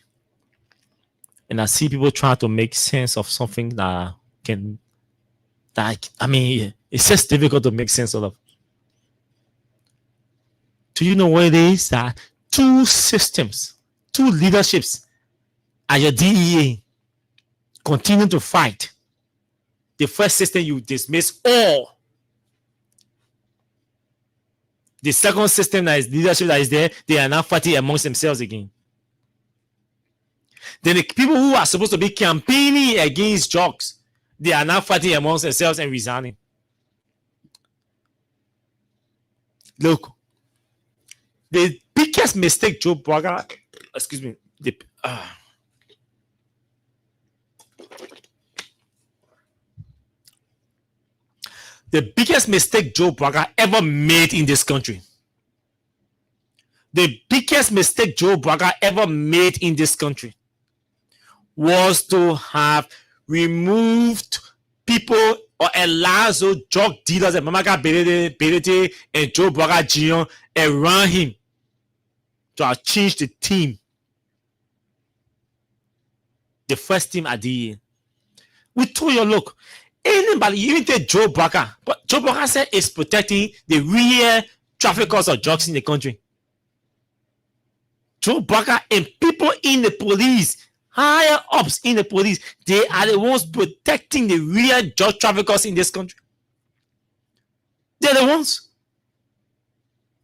And I see people trying to make sense of something that it's just difficult to make sense of. Do you know what it is? That two systems, two leaderships at your DEA continue to fight. The first system, you dismiss all. The second system, that is leadership that is there, they are now fighting amongst themselves again. Then the people who are supposed to be campaigning against drugs, they are now fighting amongst themselves and resigning. Look, the biggest mistake Joe Barker, the biggest mistake Joe Barker ever made in this country. The biggest mistake Joe Barker ever made in this country was to have removed people or allowed those drug dealers and Mamaka Belete and Joe Barker Jr. around him to have changed the team. The first team at the end. We told you, look, anybody, even take Joe Barker, but Joe Barker said is protecting the real traffickers of drugs in the country. Joe Barker and people in the police, higher ups in the police, they are the ones protecting the real drug traffickers in this country. They're the ones.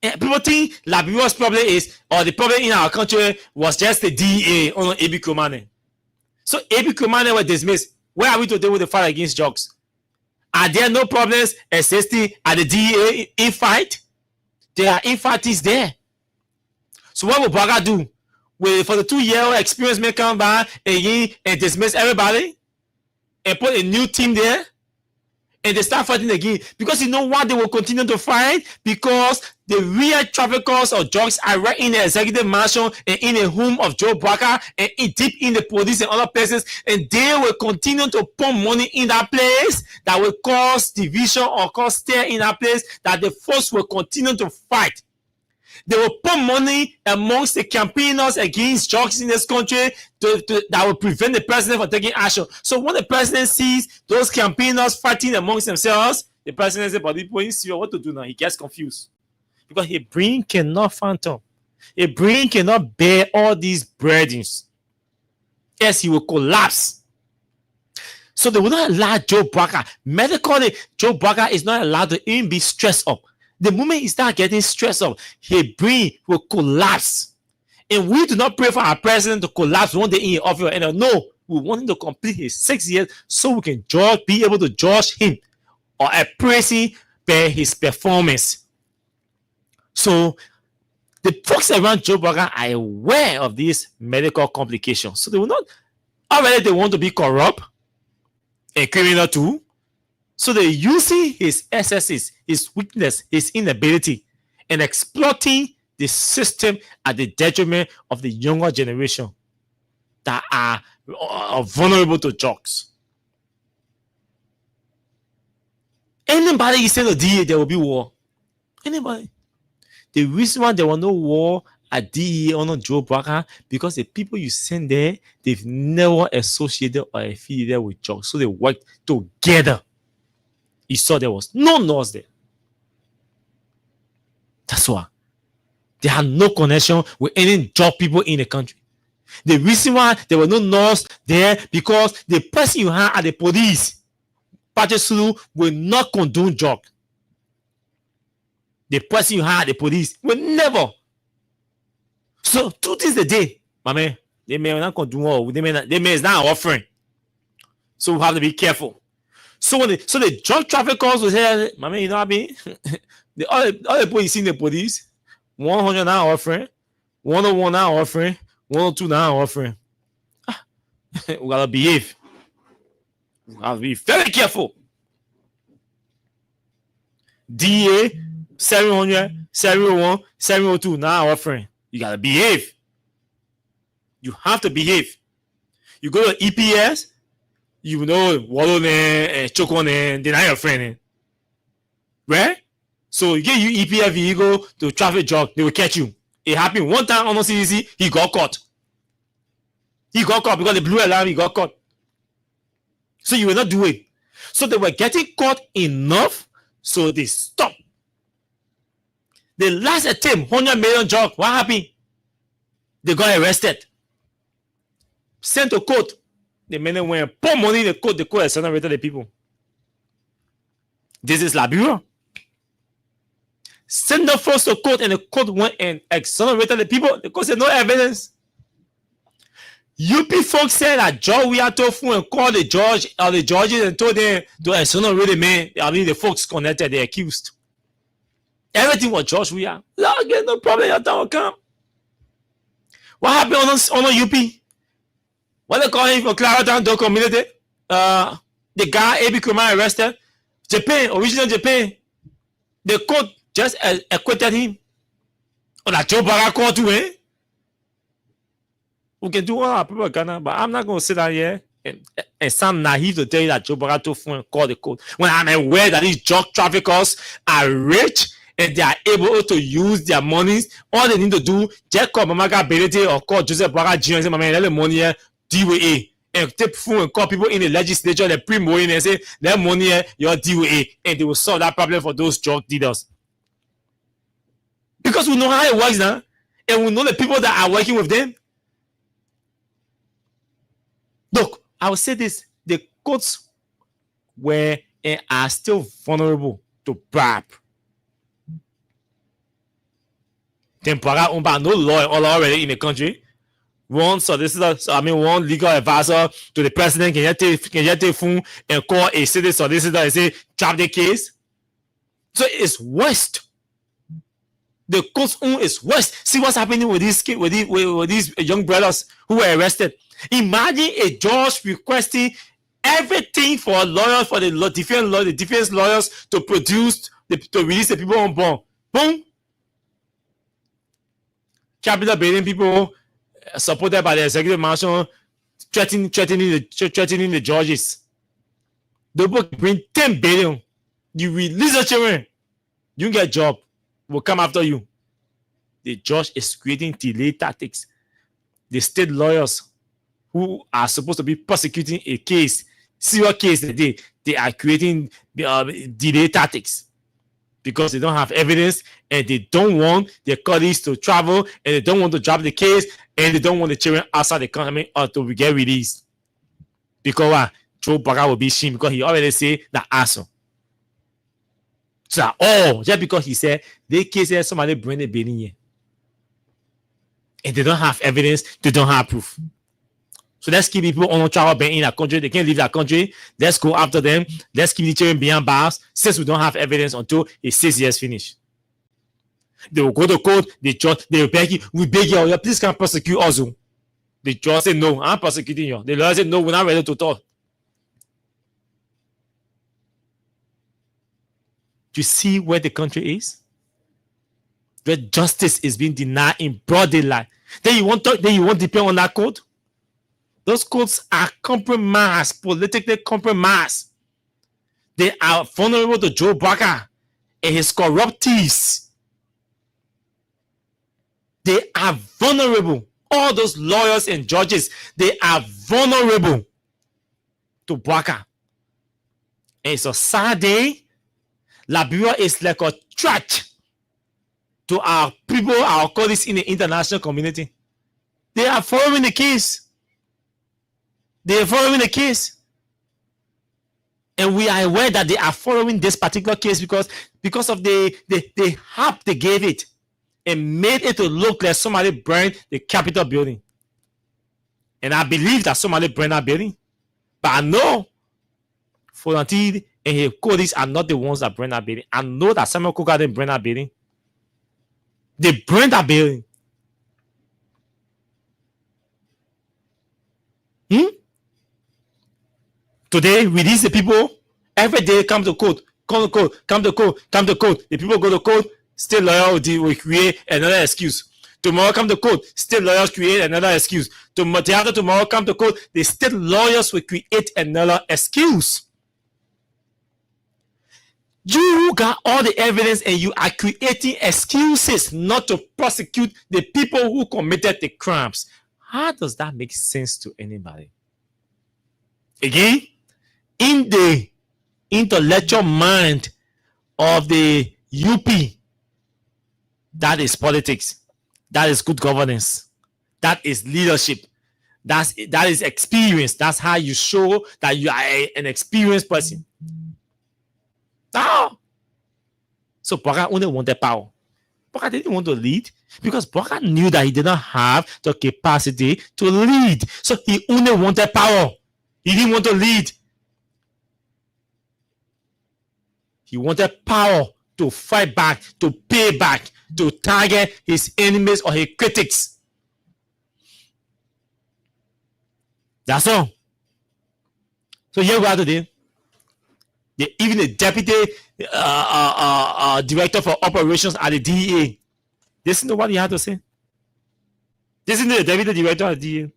And people think Liberia's problem is, or the problem in our country was just the DEA on A.B. Komane. So A.B. Komane were dismissed. Where are we to deal with the fight against drugs? Are there no problems existing at the DEA in fight? There are infights there. So what will Barker do? For the 2-year experience may come back again and dismiss everybody and put a new team there and they start fighting again? Because you know what they will continue to fight? Because the real traffickers of drugs are right in the executive mansion and in the home of Joe Barker and deep in the police and other places, and they will continue to pump money in that place that will cause division or cause stir in that place, that the force will continue to fight. They will put money amongst the campaigners against drugs in this country that will prevent the president from taking action. So when the president sees those campaigners fighting amongst themselves, the president says, but people in Syria, what to do now? He gets confused. Because his brain cannot phantom. His brain cannot bear all these burdens. Yes, he will collapse. So they will not allow Joe Barker. Medically, Joe Barker is not allowed to even be stressed up. The moment he starts getting stressed up, his brain will collapse. And we do not pray for our president to collapse one day in office. And no, we want him to complete his 6 years so we can be able to judge him or appraise him by his performance. So the folks around Joe Barker are aware of these medical complications. So they will not, already they want to be corrupt and criminal too. So they're using his excesses, his weakness, his inability, and exploiting the system at the detriment of the younger generation that are vulnerable to drugs. Anybody is saying to DEA there will be war. Anybody. The reason why there was no war at DEA or not Joe Barker, because the people you send there, they've never associated or affiliated with drugs. So they worked together. You saw there was no nurse there. That's why. They had no connection with any drug people in the country. The reason why there were no laws there because the person you had at the police, Patrick Sulu, will not condone drug. The person you had at the police will never. So 2 things a day, my man. They may not condone all. They may is not offering. So we have to be careful. So the drug traffickers will say, my man, you know what I mean? all the people you see in the police, 100 now offering, 101 now offering, 102 now offering. We gotta behave. We gotta be very careful. DA 700, 701, 702 now offering. You gotta behave. You have to behave. You go to EPS, you know wallow and choke on and deny your friend. Right? So you get you EPF vehicle to traffic jog, they will catch you. It happened one time on CDC, he got caught. He got caught because the blue alarm, he got caught. So you will not do it. So they were getting caught enough, so they stopped. The last attempt, 100 million jog, what happened? They got arrested. Sent to court. The men went pour money in the court exonerated the people. This is Liberia. Sent them first to court and the court went and exonerated the people because there's no evidence. UP folks said that George Wiatofu and called the judge or the judges and told them to exonerate the man. I mean the folks connected, the accused. Everything was George Weah. No problem, your time will come. What happened on UP? What they call him for Clarendon Dog community? The guy A.B. Kumar arrested. Japan, original Japan. The court just acquitted him. Oh, that Joe Barra court too, eh? We can do all our people in Ghana, but I'm not going to sit down here and sound naive to tell you that Joe Barra called the court. When I'm aware that these drug traffickers are rich and they are able to use their monies, all they need to do, just call Mamaga Belete or call Joseph Barra Jr. and say, my man, let the money here, DWA. And take phone and call people in the legislature, they pre-mow in and say, that money here, your DWA. And they will solve that problem for those drug dealers. Because we know how it works now. And we know the people that are working with them. Look, I will say this. The courts were and are still vulnerable to bribe. Tempora Umba, no law already in the country. One solicitor, one legal advisor to the president can just take phone and call a city solicitor and say, drop the case. So it's worst. The court's own is worst. See what's happening with these young brothers who were arrested. Imagine a judge requesting everything for lawyers, for the defense lawyers to release the people on bond. Boom. Capital building people supported by the executive marshal threatening the judges. The book bring 10 billion. You release the children, you get a job. Will come after you. The judge is creating delay tactics. The state lawyers who are supposed to be prosecuting a case, serious case today, they are creating delay tactics because they don't have evidence and they don't want their colleagues to travel and they don't want to drop the case and they don't want the children outside the country or to get released. Because Joe Baga will be shamed because he already said that asshole. So, just because he said they case here, somebody bring the bill in here. And they don't have evidence, they don't have proof. So let's keep people on trial being in that country. They can't leave that country. Let's go after them. Let's keep the children behind bars since we don't have evidence until it's 6 years finished. They will go to court, the judge, they will beg you, we beg you, please can't prosecute us. The judge said, no, I'm prosecuting you. The lawyer said, no, we're not ready to talk. You see where the country is? Where justice is being denied in broad daylight. Then you want to depend on that court? Those courts are compromised, politically compromised. They are vulnerable to Joe Barker and his corrupt thieves. They are vulnerable. All those lawyers and judges, they are vulnerable to Barker. And it's a sad day. Liberia is like a threat to our people, our colleagues in the international community. They are following the case. They are following the case. And we are aware that they are following this particular case because of the help they gave it and made it to look like somebody burned the Capitol building. And I believe that somebody burned that building. But I know Fonantid and his colleagues are not the ones that burned that building. I know that Samuel Kuka didn't burn that building. They burned that building. Today, we these the people, every day come to court, come to court, come to court, come to court. The people go to court, still lawyers will create another excuse. Tomorrow come to court, still lawyers create another excuse. Tomorrow come to court, the state lawyers will create another excuse. You got all the evidence and you are creating excuses not to prosecute the people who committed the crimes. How does that make sense to anybody? Again, in the intellectual mind of the UP, that is politics. That is good governance. That is leadership. That is experience. That's how you show that you are an experienced person. Oh. So Baka only wanted power. Baka didn't want to lead because Baka knew that he did not have the capacity to lead. So he only wanted power. He didn't want to lead. He wanted power to fight back, to pay back, to target his enemies or his critics. That's all. So here we are today. Even the deputy director for operations at the DEA. Listen to what he had to say. Listen to the deputy director at the DEA.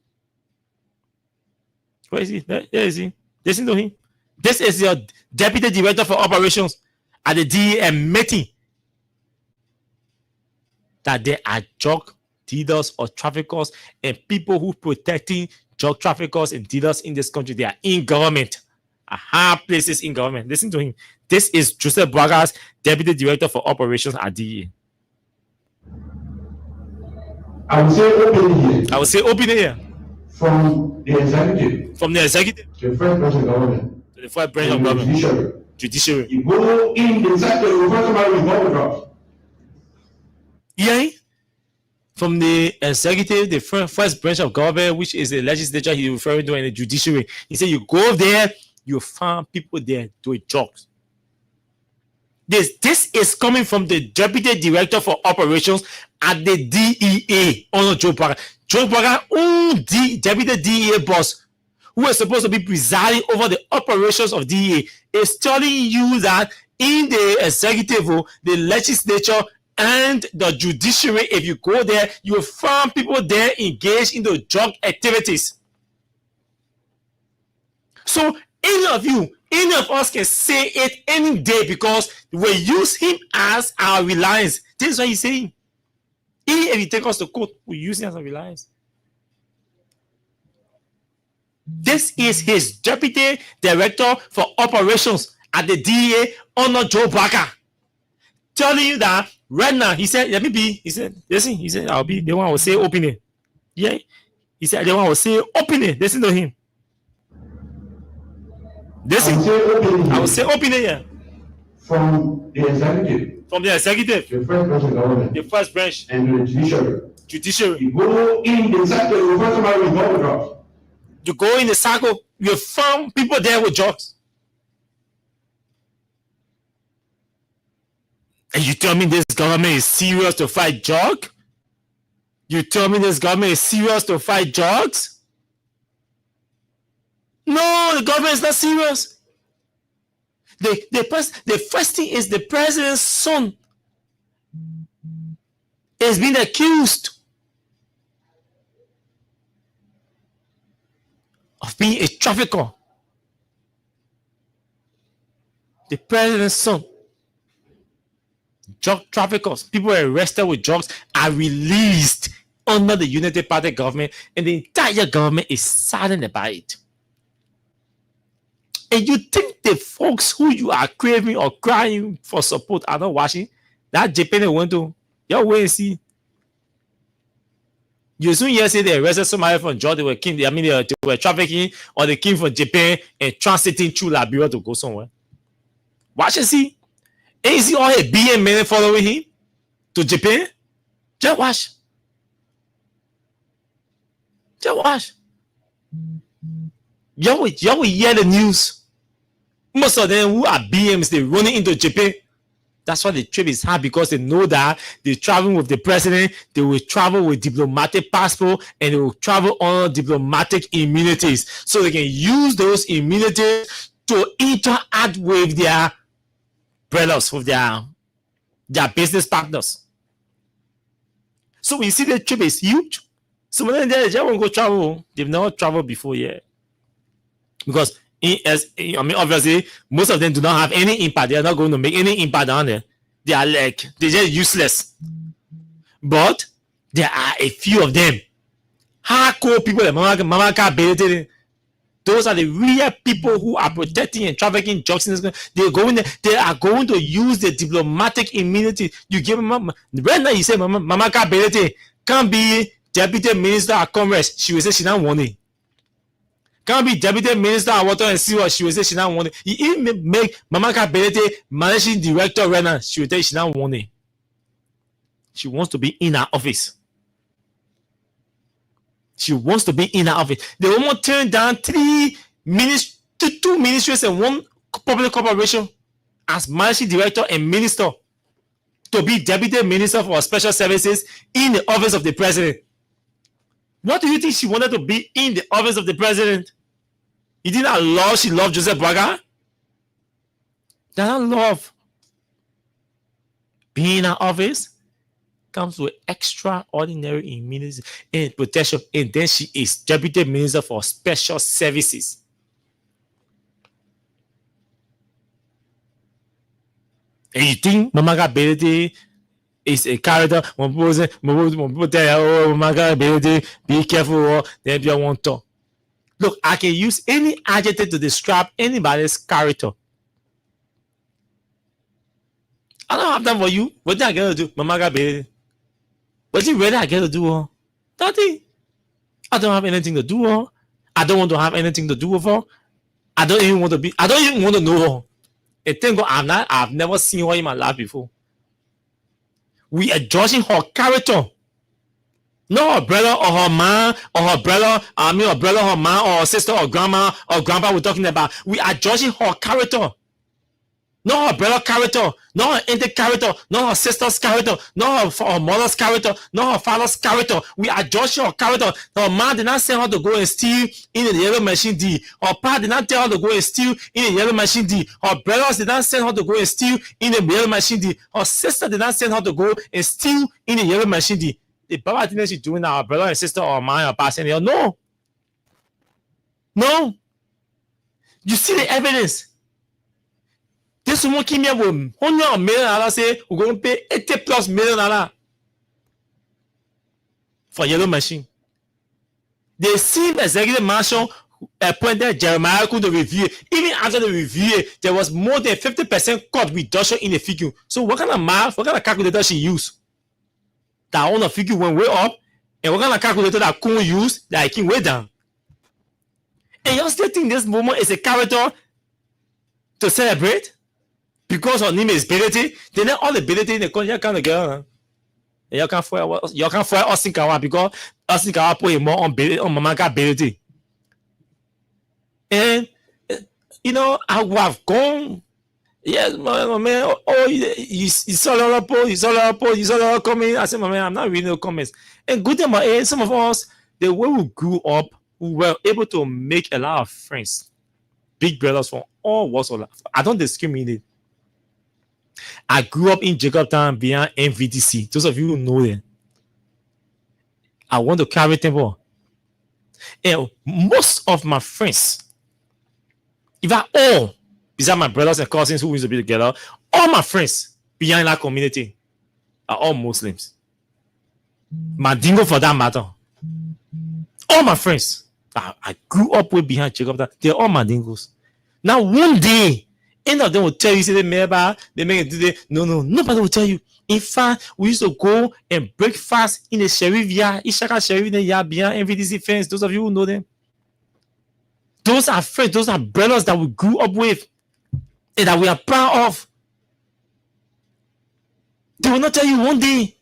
Where is he? There is he. Listen to him. This is your deputy director for operations at the DEA admitting that there are drug dealers or traffickers and people who protecting drug traffickers and dealers in this country. They are in government. High places in government. Listen to him. This is Joseph Braga's deputy director for operations at DEA. I will say openly here. I will say openly here. From the executive. From the executive. To the first branch of government. To the first branch of government. Judiciary. You go in the sector, you find somebody with bomb drugs. Yeah. From the executive, the first branch of government, which is the legislature he's referring to, and the judiciary. He said you go there, you find people there doing jobs. This is coming from the deputy director for operations at the DEA, Honor Joe Braga. Joe Braga, the deputy DEA boss, who is supposed to be presiding over the operations of DEA, is telling you that in the executive, the legislature, and the judiciary, if you go there, you will find people there engaged in the drug activities. So any of us can say it any day because we use him as our reliance. This is what he's saying. If he take us to court, we use him as a reliance. This is his deputy director for operations at the DEA, Honor Joe Barker, telling you that right now. He said, let me be. He said, listen, he said, I'll be the one who will say openly. Yeah. He said, the one who will say openly. Listen to him. Listen. I will say openly, yeah. From the executive. From the executive. The first branch of government. The first branch. And the judiciary. Judiciary. You go in the sector, you find somebody with bomb drugs. You go in the circle, you found people there with drugs. And you tell me this government is serious to fight drug? You tell me this government is serious to fight drugs? No, the government is not serious. The first thing is the president's son is being accused of being a trafficker. The president's son. Drug traffickers, people arrested with drugs, are released under the Unity Party government, and the entire government is saddened about it. And you think the folks who you are craving or crying for support are not watching? That Japan went to, y'all wait and see. You soon hear say they arrested somebody from Georgia. They were trafficking, or they came from Japan and transiting through Liberia to go somewhere. Watch and see. And you see all his BM men following him to Japan. Just watch. Just watch. Y'all will hear the news. Most of them who are BMs, they running into Japan. That's why the trip is hard, because they know that they travel with the president, they will travel with diplomatic passport, and they will travel on diplomatic immunities. So they can use those immunities to interact with their brothers, with their business partners. So when you see the trip is huge, some of them they just won't go travel. They've never traveled before yet. Because obviously, most of them do not have any impact. They are not going to make any impact on there. They are they're just useless. But there are a few of them. Hardcore people like Mama, those are the real people who are protecting and trafficking drugs. They are going to use the diplomatic immunity. You give them right now. You say Mama can't be deputy minister of commerce. She will say she don't want it. Can't be deputy minister of water and sewer. She will say she don't want it. You even make Mama Kabelete managing director right now. She will tell you she don't want it. She wants to be in her office. She wants to be in her office. They almost turned down 2 ministries and 1 public corporation as managing director and minister to be deputy minister for special services in the office of the president. What do you think she wanted to be in the office of the president? You think that she loved Joseph Braga? That not love. Being in her office comes with extraordinary immunity and protection, and then she is deputy minister for special services. And you think Mama Kabelete is a character? When people tell you, oh, Mama Kabelete, be careful, then you want to. Look, I can use any adjective to describe anybody's character. I don't have time for you. What did I get to do? Mama Kabelete. What you really I get to do? Nothing. I don't have anything to do. I don't want to have anything to do with her. I don't even want to know her. And thank God I've never seen her in my life before. We are judging her character. Not her brother or her man or her brother, her brother, her man or her sister or grandma or grandpa we're talking about. We are judging her character. Not her brother's character, not her auntie character, not her sister's character, not her mother's character, not her father's character. We are judging her character. Her man did not send her to go and steal in the yellow machine D. Her pa did not tell her to go and steal in the yellow machine D. Her brothers did not send her to go and steal in the yellow machine D. Her sister did not send her to go and steal in the yellow machine D. The Baba thing she's doing now, her brother and sister or man or pa sending her. No. No. You see the evidence. This woman came here with $100 million, say we're going to pay $80+ million for yellow machine. The same executive marshal appointed Jeremiah to review. Even after the review, there was more than 50% cut reduction in the figure. So what kind of math, what kind of calculator she used? That on the figure went way up, and what kind of calculator that couldn't use that it came way down? And you still think this woman is a character to celebrate? Because her name is Ability, then all the ability in the country come together. You can't fire Austin Kawa because Austin Kawa put him more on Mama Ability. And I would have gone. Yes, man. Oh, you saw a lot of posts, you saw a lot of comments. I said, man, I'm not reading the comments. And good thing about it, some of us, the way we grew up, we were able to make a lot of friends, big brothers from all walks of life. I don't discriminate. I grew up in Jacobtown behind MVDC. Those of you who know them. I want to carry temple. And most of my friends, if I all, besides my brothers and cousins who used to be together, all my friends behind that community are all Muslims. Mandingo for that matter. All my friends I grew up with behind Jacobtown, they're all Mandingos. Now one day, any of them will tell you, say they make it today. No, nobody will tell you. In fact, we used to go and break fast in the sheriff yard. Ishaka sheriff in the yard behind MVDC fence. Those of you who know them. Those are friends, those are brothers that we grew up with and that we are proud of. They will not tell you one day.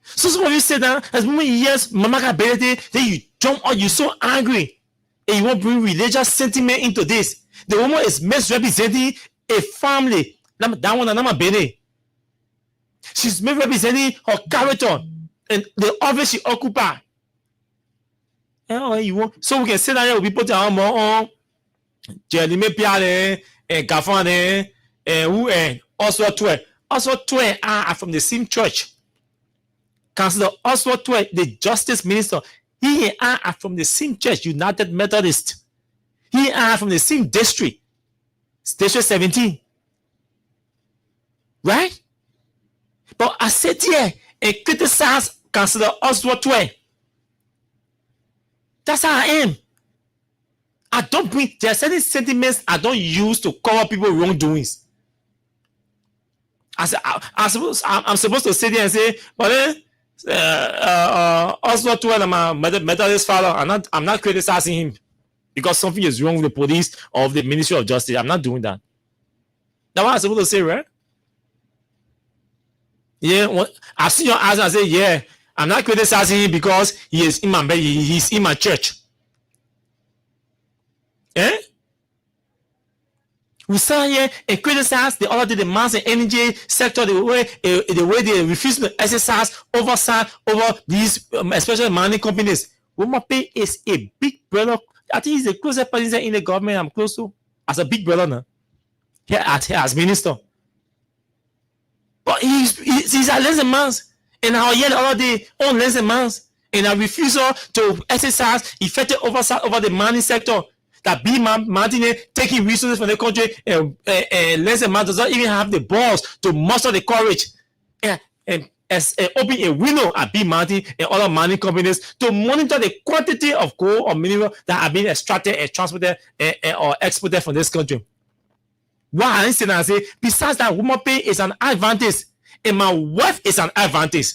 So some of you say that as many years, Mama Kabete, then you jump out, you're so angry, and you want to bring religious sentiment into this. The woman is misrepresenting a family. That one, Nama Bene. She's misrepresenting her character and the office she occupies. So we can sit down here with people that are more Jeremy Piale and Gafane and who and Oswald Twe. Oswald Twe are from the same church. Councillor Oswald Twe, the justice minister, he are from the same church, United Methodist. He are from the same district, District 17. Right? But I sit here and criticize Councillor Oswald Twe. That's how I am. I don't bring, there are certain sentiments I don't use to cover people's wrongdoings. I'm supposed to sit there and say, but then, Oswald Twe, I'm a Methodist father. I'm not criticizing him because something is wrong with the police or the Ministry of Justice. I'm not doing that. That's what I'm supposed to say, right? Yeah, I see your eyes and I say, yeah, I'm not criticizing him because he's in my church. Eh? We stand here and criticize the other day the mass and energy sector, the way they refuse to exercise oversight over these, especially mining companies. Womape is a big brother. I think he's the closest person in the government I'm close to as a big brother now. Here as minister. But he's a less man. And I hear the other day on less man. And I refuse to exercise effective oversight over the mining sector. That B. Martin taking resources from the country and less man does not even have the balls to muster the courage and open a window at B. Martin and other mining companies to monitor the quantity of coal or mineral that are being extracted and transported or exported from this country. Why I say, besides that, woman pay is an advantage, and my wife is an advantage.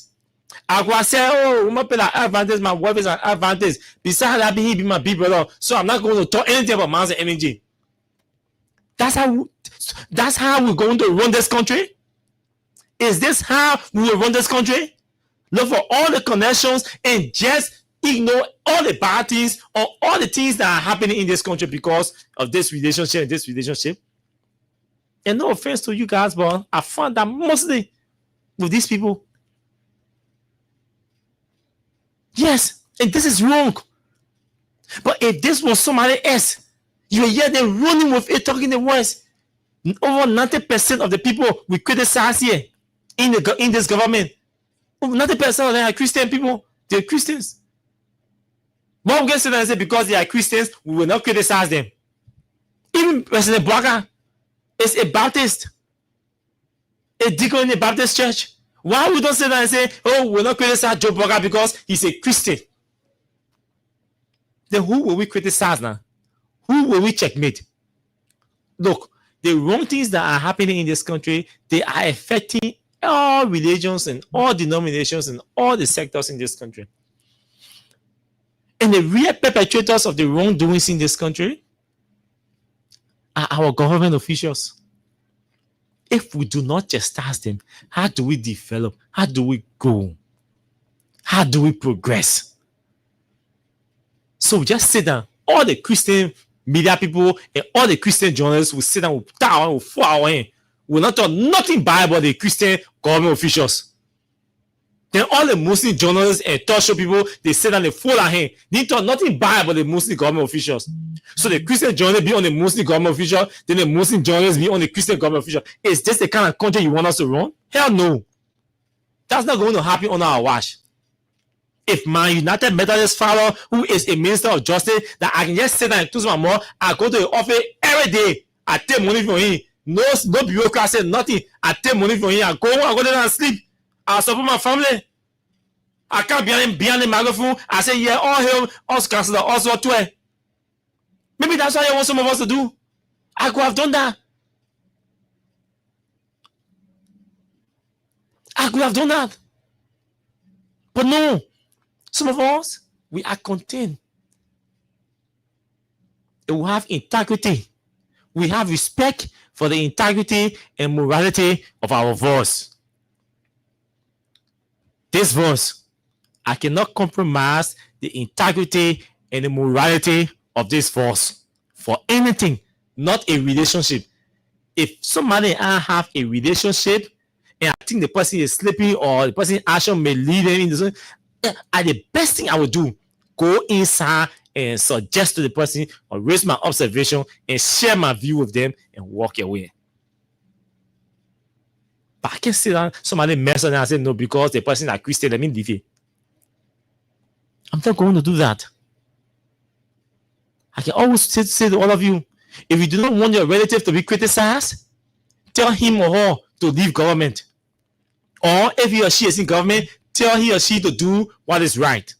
I go say, oh, woman pay an advantage, my wife is an advantage. Besides that, he be my big brother, so I'm not going to talk anything about mass and energy. That's how we're going to run this country. Is this how we will run this country? Look for all the connections and just ignore all the bad things or all the things that are happening in this country because of this relationship and this relationship. And no offense to you guys, but I found that mostly with these people. Yes, and this is wrong. But if this was somebody else, you hear them running with it, talking the words. Over 90% of the people we criticize here in this government, over 90% of them are Christian people. They're Christians. But we can sit and say because they are Christians, we will not criticize them. Even President Bwaka is a Baptist, a deacon in the Baptist church. Why we don't say that and say, oh, we're not criticize Joe Bwaka because he's a Christian? Then who will we criticize now? Who will we checkmate? Look, the wrong things that are happening in this country, they are affecting all religions and all denominations and all the sectors in this country. And the real perpetrators of the wrongdoings in this country are our government officials. If we do not chastise them, how do we develop? How do we go? How do we progress? So just sit down. All the Christian media people and all the Christian journalists will sit down with tower with 4 hours in. Will not talk nothing bad about the Christian government officials. Then all the Muslim journalists and talk show people, they sit down, they fold their hand. They talk nothing bad about the Muslim government officials. So the Christian journalists be on the Muslim government official, then the Muslim journalists be on the Christian government official. Is this the kind of country you want us to run? Hell no. That's not going to happen on our watch. If my United Methodist father, who is a minister of justice, that I can just sit down and twist my mouth, I go to the office every day, I take money from him. No bureaucracy, nothing. I take money from him, I go there and sleep. I support my family. I can't be behind the microphone. I say, yeah, all hail us Councillor Oswald Twe. Maybe that's what I want some of us to do. I could have done that. could have done that. But no, some of us, we are content. And we have integrity. We have respect for the integrity and morality of our voice. This voice, I cannot compromise the integrity and the morality of this voice for anything, not a relationship. If somebody and I have a relationship and I think the person is sleeping or the person's action may lead them into something, the best thing I would do, go inside and suggest to the person or raise my observation and share my view with them and walk away. But I can sit down, somebody mess up and I say, no, because the person is Christian, let me leave it. I'm not going to do that. I can always say to all of you, if you do not want your relative to be criticized, tell him or her to leave government. Or if he or she is in government, tell he or she to do what is right.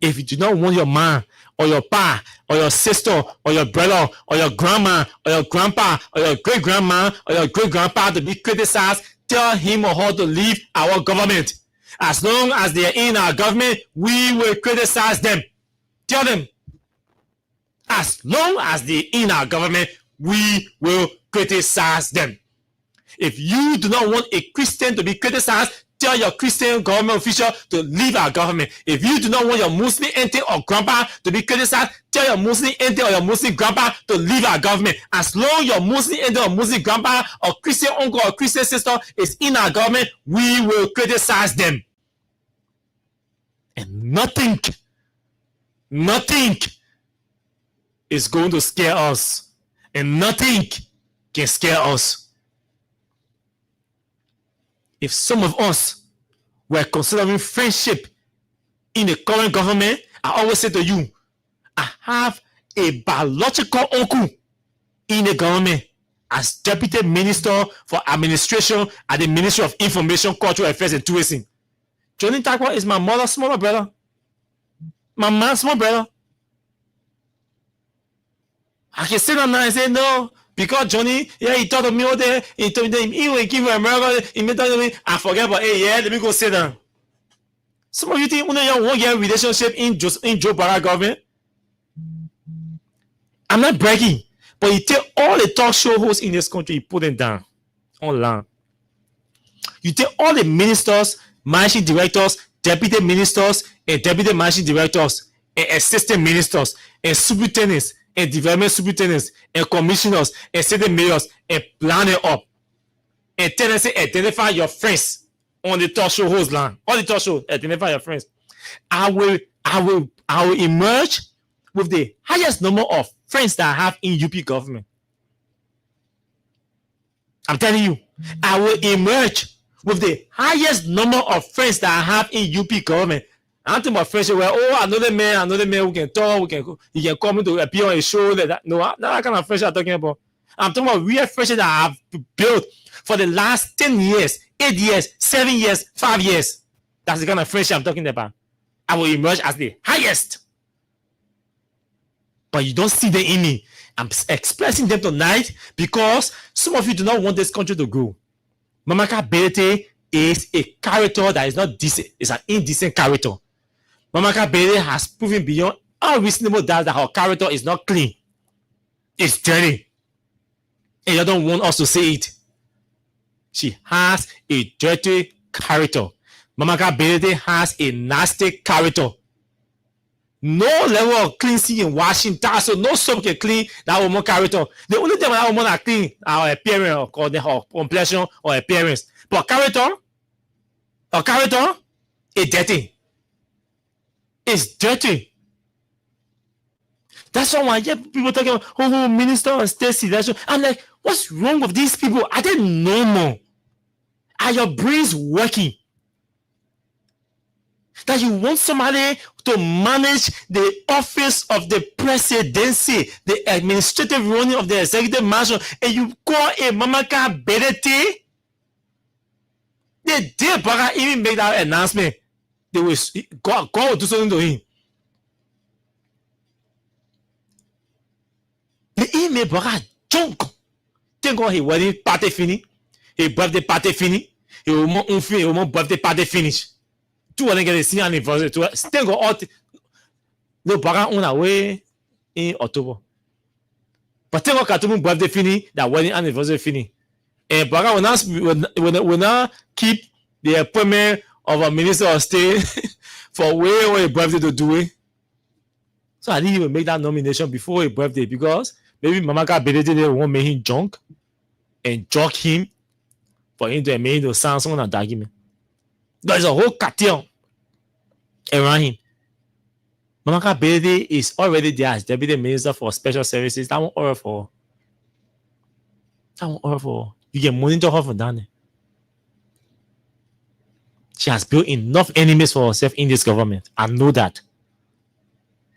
If you do not want your man or your pa or your sister or your brother or your grandma or your grandpa or your great-grandma or your great-grandpa to be criticized, tell him or her to leave our government. As long as they are in our government, we will criticize them. Tell them. As long as they are in our government, we will criticize them. If you do not want a Christian to be criticized, tell your Christian government official to leave our government. If you do not want your Muslim auntie or grandpa to be criticized, tell your Muslim auntie or your Muslim grandpa to leave our government. As long as your Muslim auntie or Muslim grandpa or Christian uncle or Christian sister is in our government, we will criticize them. And nothing is going to scare us. And nothing can scare us. If some of us were considering friendship in the current government, I always say to you, I have a biological uncle in the government as Deputy Minister for Administration at the Ministry of Information, Cultural Affairs and Tourism. Johnny Takwa is my mother's smaller brother. My man's small brother. I can sit down now and say, no, because Johnny, he thought of me all day. He told me, he will give me America. He made me. I forget, but hey, yeah, let me go sit down. Some of you think you won't get a relationship in Joe Biden government. I'm not bragging, but you take all the talk show hosts in this country, you put them down online. You take all the ministers, managing directors, deputy ministers, and deputy managing directors, and assistant ministers, and superintendents, and development superintendents, and commissioners, and city mayors, and plan it up. And tell them, say, identify your friends on the talk show host line. On the talk show, identify your friends. I will emerge with the highest number of friends that I have in UP government. I'm telling you, I will emerge with the highest number of friends that I have in UP government. I'm talking about friendship where, oh, another man who can talk, he can come to appear on a show. No, that kind of friendship I'm talking about. I'm talking about real friendship that I've built for the last 10 years, 8 years, 7 years, 5 years. That's the kind of friendship I'm talking about. I will emerge as the highest. But you don't see them in me. I'm expressing them tonight because some of you do not want this country to grow. Mamaka Berete is a character that is not decent. It's an indecent character. Mamaka Berete has proven beyond all reasonable doubt that her character is not clean. It's dirty. And you don't want us to say it. She has a dirty character. Mamaka Berete has a nasty character. No level of cleansing and washing, so no soap can clean that woman's character. The only thing that woman can clean our appearance or her complexion or appearance. But character is dirty. It's dirty. That's why I get people talking about, oh, minister and state selection. I'm like, what's wrong with these people? Are they normal? Are your brains working? That you want somebody to manage the office of the presidency, the administrative running of the executive mansion, and you call a Mamaka Berete? They did even make that announcement. They will God will do something to him. He made Baga junk. Thank God his wedding party fini, his birthday party fini, et au moins on fait, au moins birthday party finish. Tout on get the anniversary. Tout still go out. No baga on away in October. But tell what to birthday finish, that wedding anniversary finish. And baga will not keep the appointment of a minister of state for way a birthday to do it. So I didn't even make that nomination before a birthday because maybe Mama got birthday they won't make him drunk and joke him for him to make the sound on a document. There's a whole cartel around him. Mama got birthday is already there as deputy minister for special services. That won't order for. That won't order for. You can monitor her from down there. She has built enough enemies for herself in this government. I know that.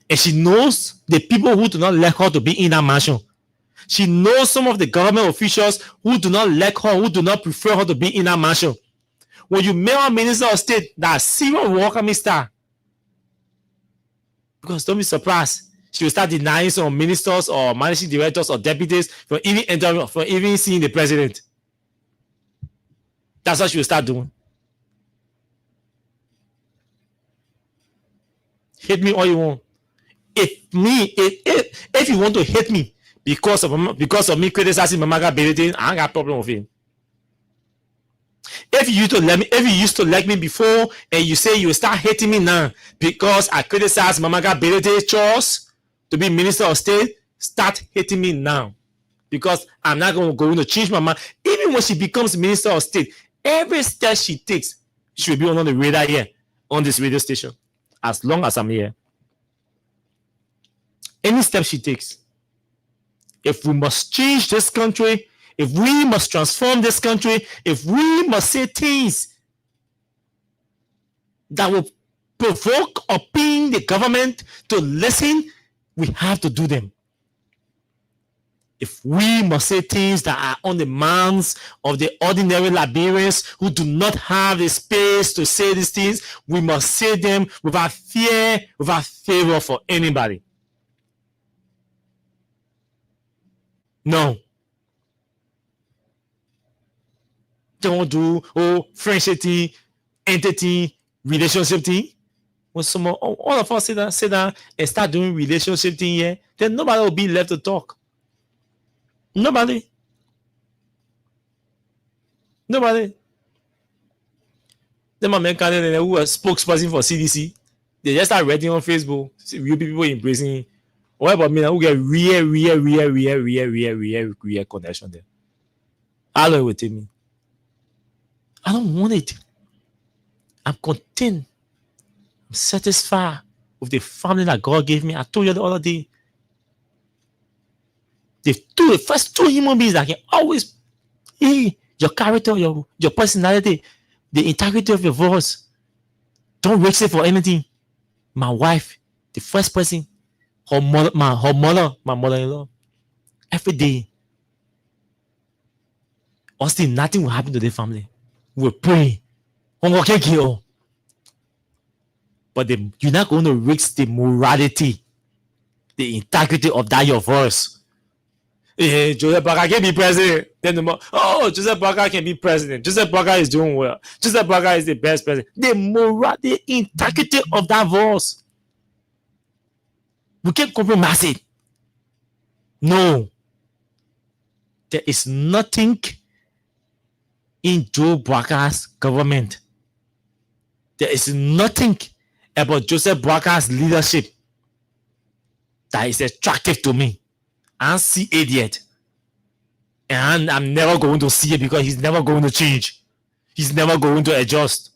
And she knows the people who do not like her to be in that mansion. She knows some of the government officials who do not like her, who do not prefer her to be in that mansion. When you make a minister of state, that's serious welcoming star. Because don't be surprised, she will start denying some ministers or managing directors or deputies from even entering, from even seeing the president. That's what she will start doing. Hate me all you want. If you want to hate me because of me criticizing Mamaga Beletin, I ain't got a problem with him. If you used to like me before and you say you start hating me now because I criticize Mamaga Beletin's choice to be minister of state, start hating me now. Because I'm not going to change my mind. Even when she becomes minister of state, every step she takes, she will be on the radar here on this radio station. As long as I'm here. Any step she takes, if we must change this country, if we must transform this country, if we must say things that will provoke or pin the government to listen, we have to do them. If we must say things that are on the minds of the ordinary Liberians who do not have the space to say these things, we must say them without fear, without favor for anybody. No. Don't do friendship thing, entity, relationship thing. When someone, all of us sit down and start doing relationship thing here, then nobody will be left to talk. Nobody. Then my man who was spokesperson for CDC, they just start writing on Facebook. See real people embracing him. What about me now who get real connection there? I don't with me. I don't want it. I'm content. I'm satisfied with the family that God gave me. I told you the other day. The first two human beings that can always, your character, your personality, the integrity of your voice. Don't risk it for anything. My wife, the first person, her mother, my mother-in-law. Every day. Honestly, nothing will happen to the family. We'll pray. But you're not going to risk the morality, the integrity of that your voice. Joseph Boakai can be president. Then Joseph Boakai can be president. Joseph Boakai is doing well. Joseph Boakai is the best president. The morality, the integrity of that voice. We can't compromise it. No. There is nothing in Joe Boakai's government. There is nothing about Joseph Boakai's leadership that is attractive to me. I don't see it yet. And I'm never going to see it because he's never going to change. He's never going to adjust.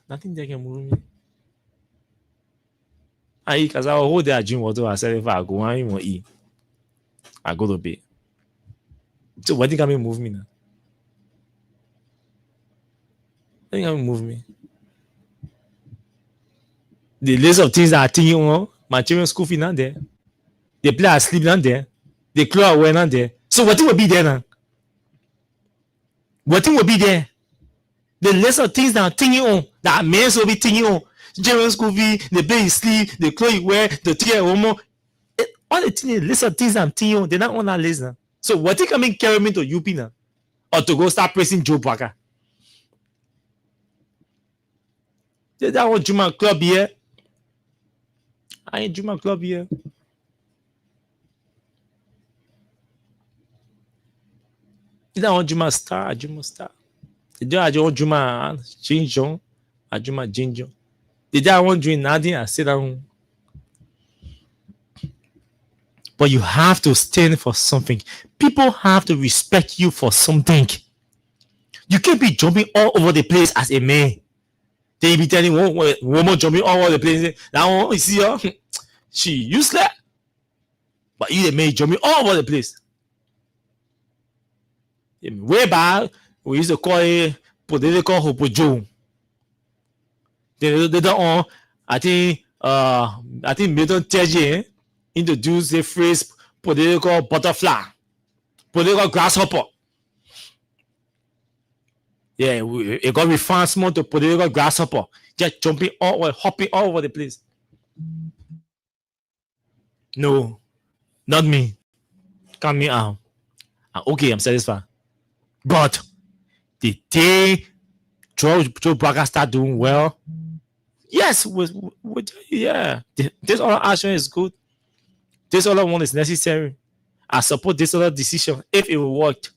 Nothing they can move me. Because I will hold there, drink water. I said, if I go, I won't eat. I go to bed. So what do you can move me now? What do you can move me? The list of things that I think on my children's school fee not there. They play asleep not there. They clothes away not there. So what will be there now? What will be there? The list of things that I'm thinking on, that men will be thinking on. Children's school fee, they play sleep, the clothes you wear, the ticket homo. All the things, list of things I'm thinking on, they're not on that list now. So what you can carry me to UP now? or to go start praising Joe Parker. That was Juma Club here. I ain't Juma Club here. That was Juma Star. The day I want Juma Jinjon. Juma Jinjon. The day I want doing nothing, I sit down. But you have to stand for something. People have to respect you for something. You can't be jumping all over the place as a man. They be telling one woman jumping all over the place. That one, you see her? She useless. But you the man jumping all over the place. Way back, we used to call it political hopojo. They don't I think Milton Teji introduced the phrase political butterfly, political grasshopper. Yeah, it got refined small to political grasshopper, just jumping all or hopping all over the place. No, not me. Count me out. Okay, I'm satisfied. But the day Joe Braga start doing well, yes, yeah, this other action is good. This other one is necessary. I support this other decision if it will work.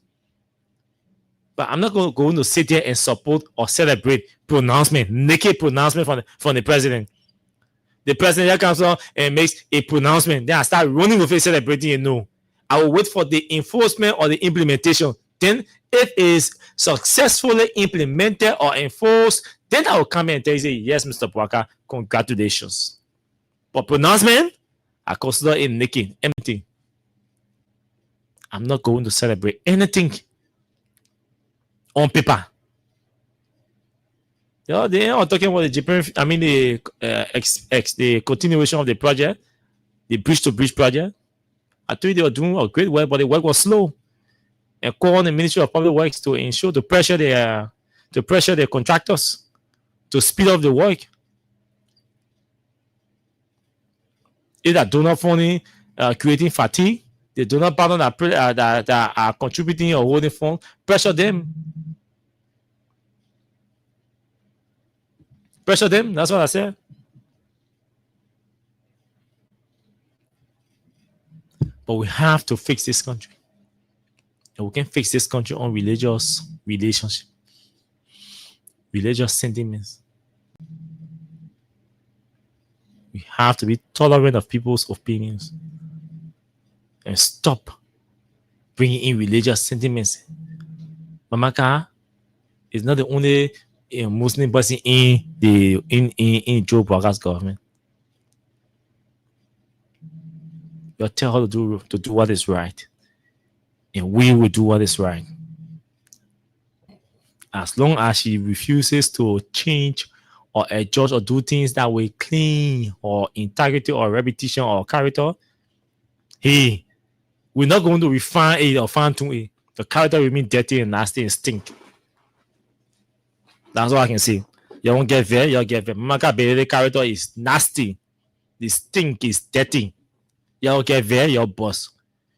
But I'm not going to sit there and support or celebrate naked pronouncement from the president. The president here comes on and makes a pronouncement. Then I start running with it, celebrating it. No. I will wait for the enforcement or the implementation. Then, if it is successfully implemented or enforced, then I will come and tell you, yes, Mr. Bwaka, congratulations. But pronouncement, I consider it naked, empty. I'm not going to celebrate anything on paper. They are talking about the Japan. I mean the continuation of the project, the bridge to bridge project. I told you they were doing a great work, but the work was slow. And call on the Ministry of Public Works to ensure to pressure their contractors to speed up the work. If that donor funding creating fatigue, the donor partner that are contributing or holding funds, pressure them. Pressure them. That's what I said. But we have to fix this country. And we can fix this country on religious relationship, religious sentiments. We have to be tolerant of people's opinions and stop bringing in religious sentiments. Mamaka is not the only Muslim person in Joe Bwaga's government. You tell her to do what is right, and we will do what is right. As long as she refuses to change or adjust or do things that will clean or integrity or reputation or character, hey, we're not going to refine it or fine tune it. The character will mean dirty and nasty and stink. That's all I can say. You won't get there, you'll get there. Maka Bele character is nasty. The stink is dirty. Y'all get there, your boss.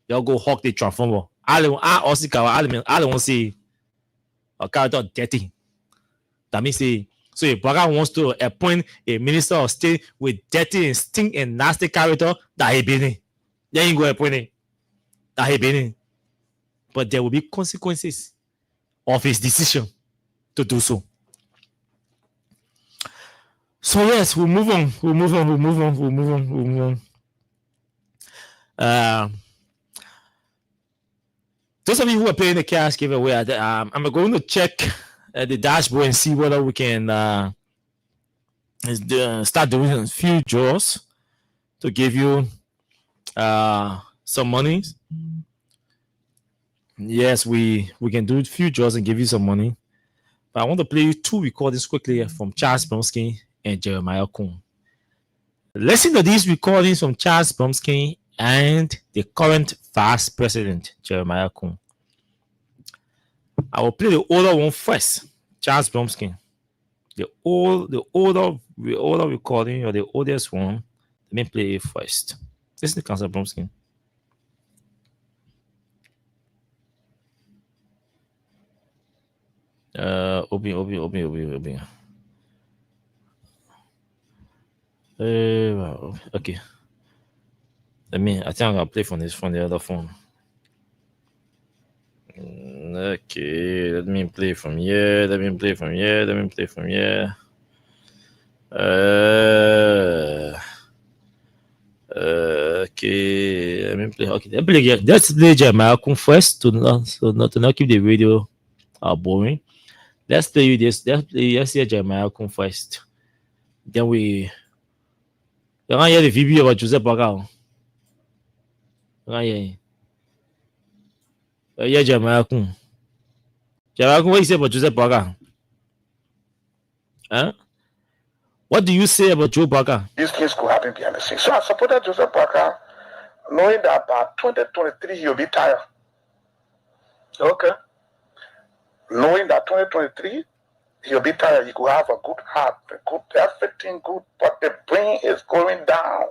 Y'all go hawk the transformer. I don't see a character dirty. That means so if Bwaka wants to appoint a minister of state with dirty and stink and nasty character, that he been in. They ain't going to appoint it. That he been in. But there will be consequences of his decision to do so. So yes, we'll move on. Those of you who are playing the cash giveaway, I'm going to check the dashboard and see whether we can start doing a few draws to give you some money. Yes, we can do a few draws and give you some money. But I want to play you two recordings quickly from Charles Bromsky and Jeremiah Kuhn. Listen to these recordings from Charles Bromsky and the current vice president, Jeremiah Kuhn. I will play the older one first, Charles Bromsky. The older recording or the oldest one. Let me play it first. This is the Council Bromsky. Open. Okay. I think I'm gonna play from the other phone. Okay, let me play from here. Okay, let me play. Okay, let's play Jeremiah first to not keep the video boring. Let's play this. Let's hear Jeremiah first. Then we gonna hear the video about Joseph Parker. Yeah, Jeremiah Kun. What do you say about Joseph Parker? Huh? What do you say about Joe Parker? These things could happen behind the scenes. So I supported Joseph Parker, knowing that by 2023 he'll be tired. Okay. Knowing that 2023 he'll be tired, he could have a good heart, everything good, but the brain is going down.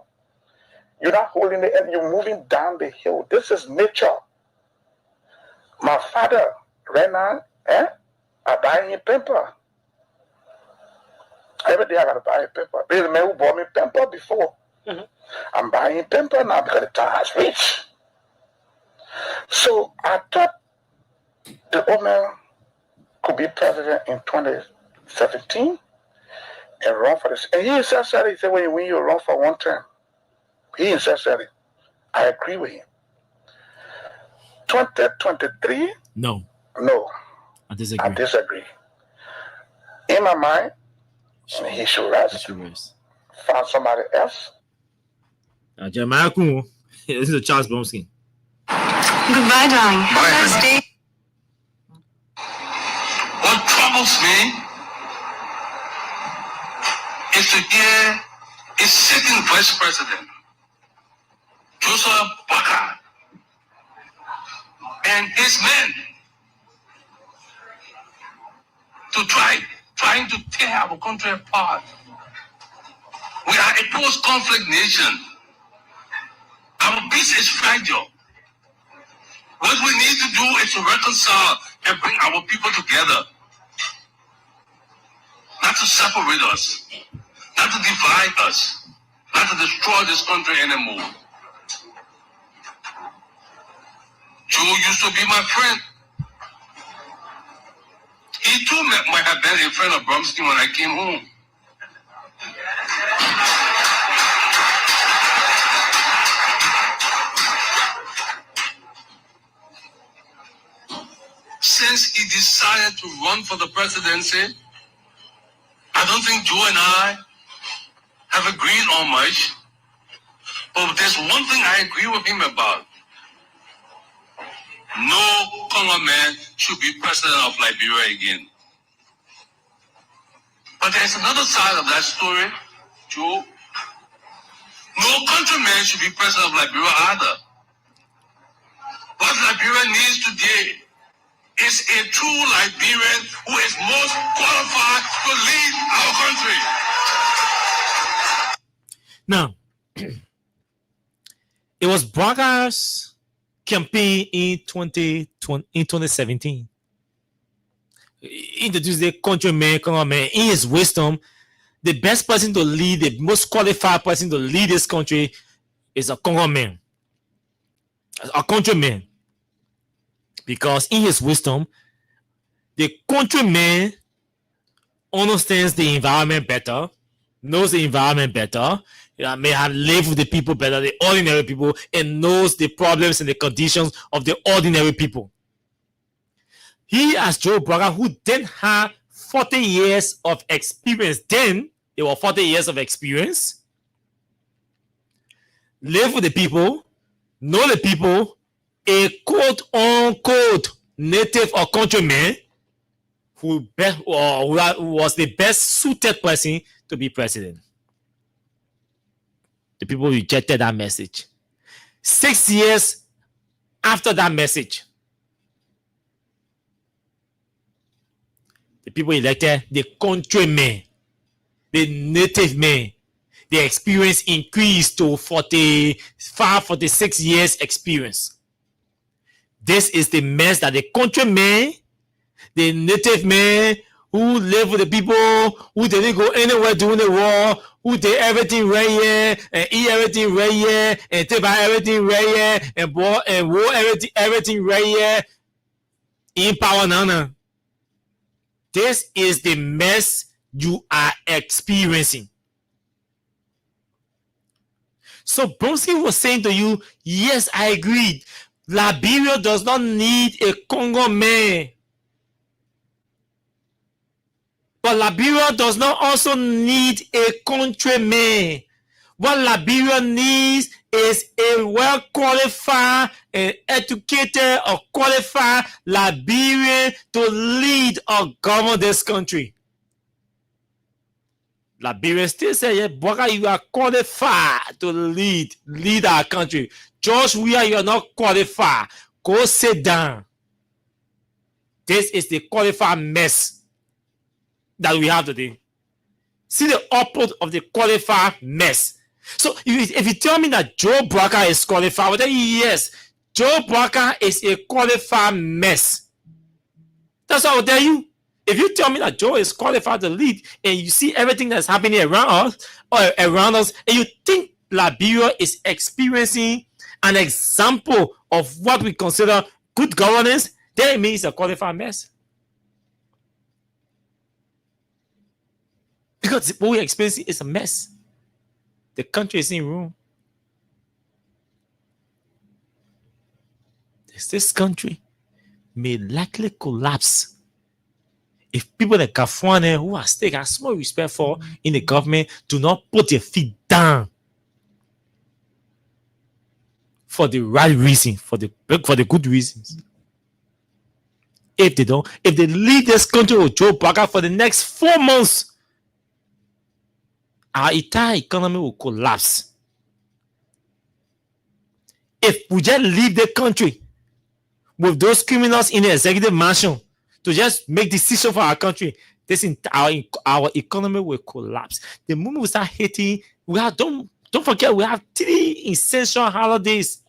You're not holding the end, you're moving down the hill. This is nature. My father, right now, I buy him paper. Every day I gotta buy a paper. There's a man who bought me paper before. Mm-hmm. I'm buying paper now because the time has reached. So I thought the old man could be president in 2017 and run for this. And he said, he said, when you run for one term, he said, I agree with him. 2023? No. I disagree. In my mind, he should rest. Find somebody else. Jeremiah Kun, this is Charles Bromsky. Goodbye, darling. Bye. Day. What troubles me is to hear a sitting vice president, Joseph Parker, and his men trying to tear our country apart. We are a post-conflict nation. Our peace is fragile. What we need to do is to reconcile and bring our people together. Not to separate us, not to divide us, not to destroy this country anymore. Joe used to be my friend. He too might have been a friend of Bromsky when I came home. Since he decided to run for the presidency, I don't think Joe and I have agreed on much. But there's one thing I agree with him about. No Congo man should be president of Liberia again. But there's another side of that story, Joe. No countryman should be president of Liberia either. What Liberia needs today is a true Liberian who is most qualified to lead our country. Now, it was Parker's campaign in 2017. He introduced the countryman, in his wisdom. The best person to lead, the most qualified person to lead this country is a Congo man, a countryman. Because in his wisdom, the countryman understands the environment better, knows the environment better, may have lived with the people better, the ordinary people, and knows the problems and the conditions of the ordinary people. He, as Joe Parker, who didn't have 40 years of experience, then there were 40 years of experience, live with the people, know the people, a quote-unquote native or countryman who was the best suited person to be president. The people rejected that message. 6 years after that message, the people elected the countryman, the native man. The experience increased to 45, 46 years experience. This is the mess that the countryman, the native man, who live with the people, who didn't go anywhere during the war, who did everything right here, and eat everything right here, and take back everything right here, and war everything right here, in power now. This is the mess you are experiencing. So Bronsky was saying to you, yes, I agreed. Liberia does not need a Congo man. But Liberia does not also need a countryman. What Liberia needs is a well-qualified and educated or qualified Liberian to lead or govern this country. Liberia still say, yeah, Boka, you are qualified to lead our country. George Weah, you are not qualified. Go sit down. This is the qualified mess that we have today. See the output of the qualified mess. So if you tell me that Joe Barker is qualified, I will tell you, yes, Joe Barker is a qualified mess. That's what I will tell you. If you tell me that Joe is qualified to lead, and you see everything that's happening around us, and you think Liberia is experiencing an example of what we consider good governance, then it means a qualified mess. Because what we're experiencing is a mess. The country is in ruin. This country may likely collapse if people like Gafwane, who are still got small respect for in the government, do not put their feet down for the right reason, for the good reasons. If they lead this country with Joe Barker for the next 4 months, our entire economy will collapse. If we just leave the country with those criminals in the executive mansion to just make decisions for our country, our economy will collapse. The moment we start hitting, don't forget, we have 3 essential holidays: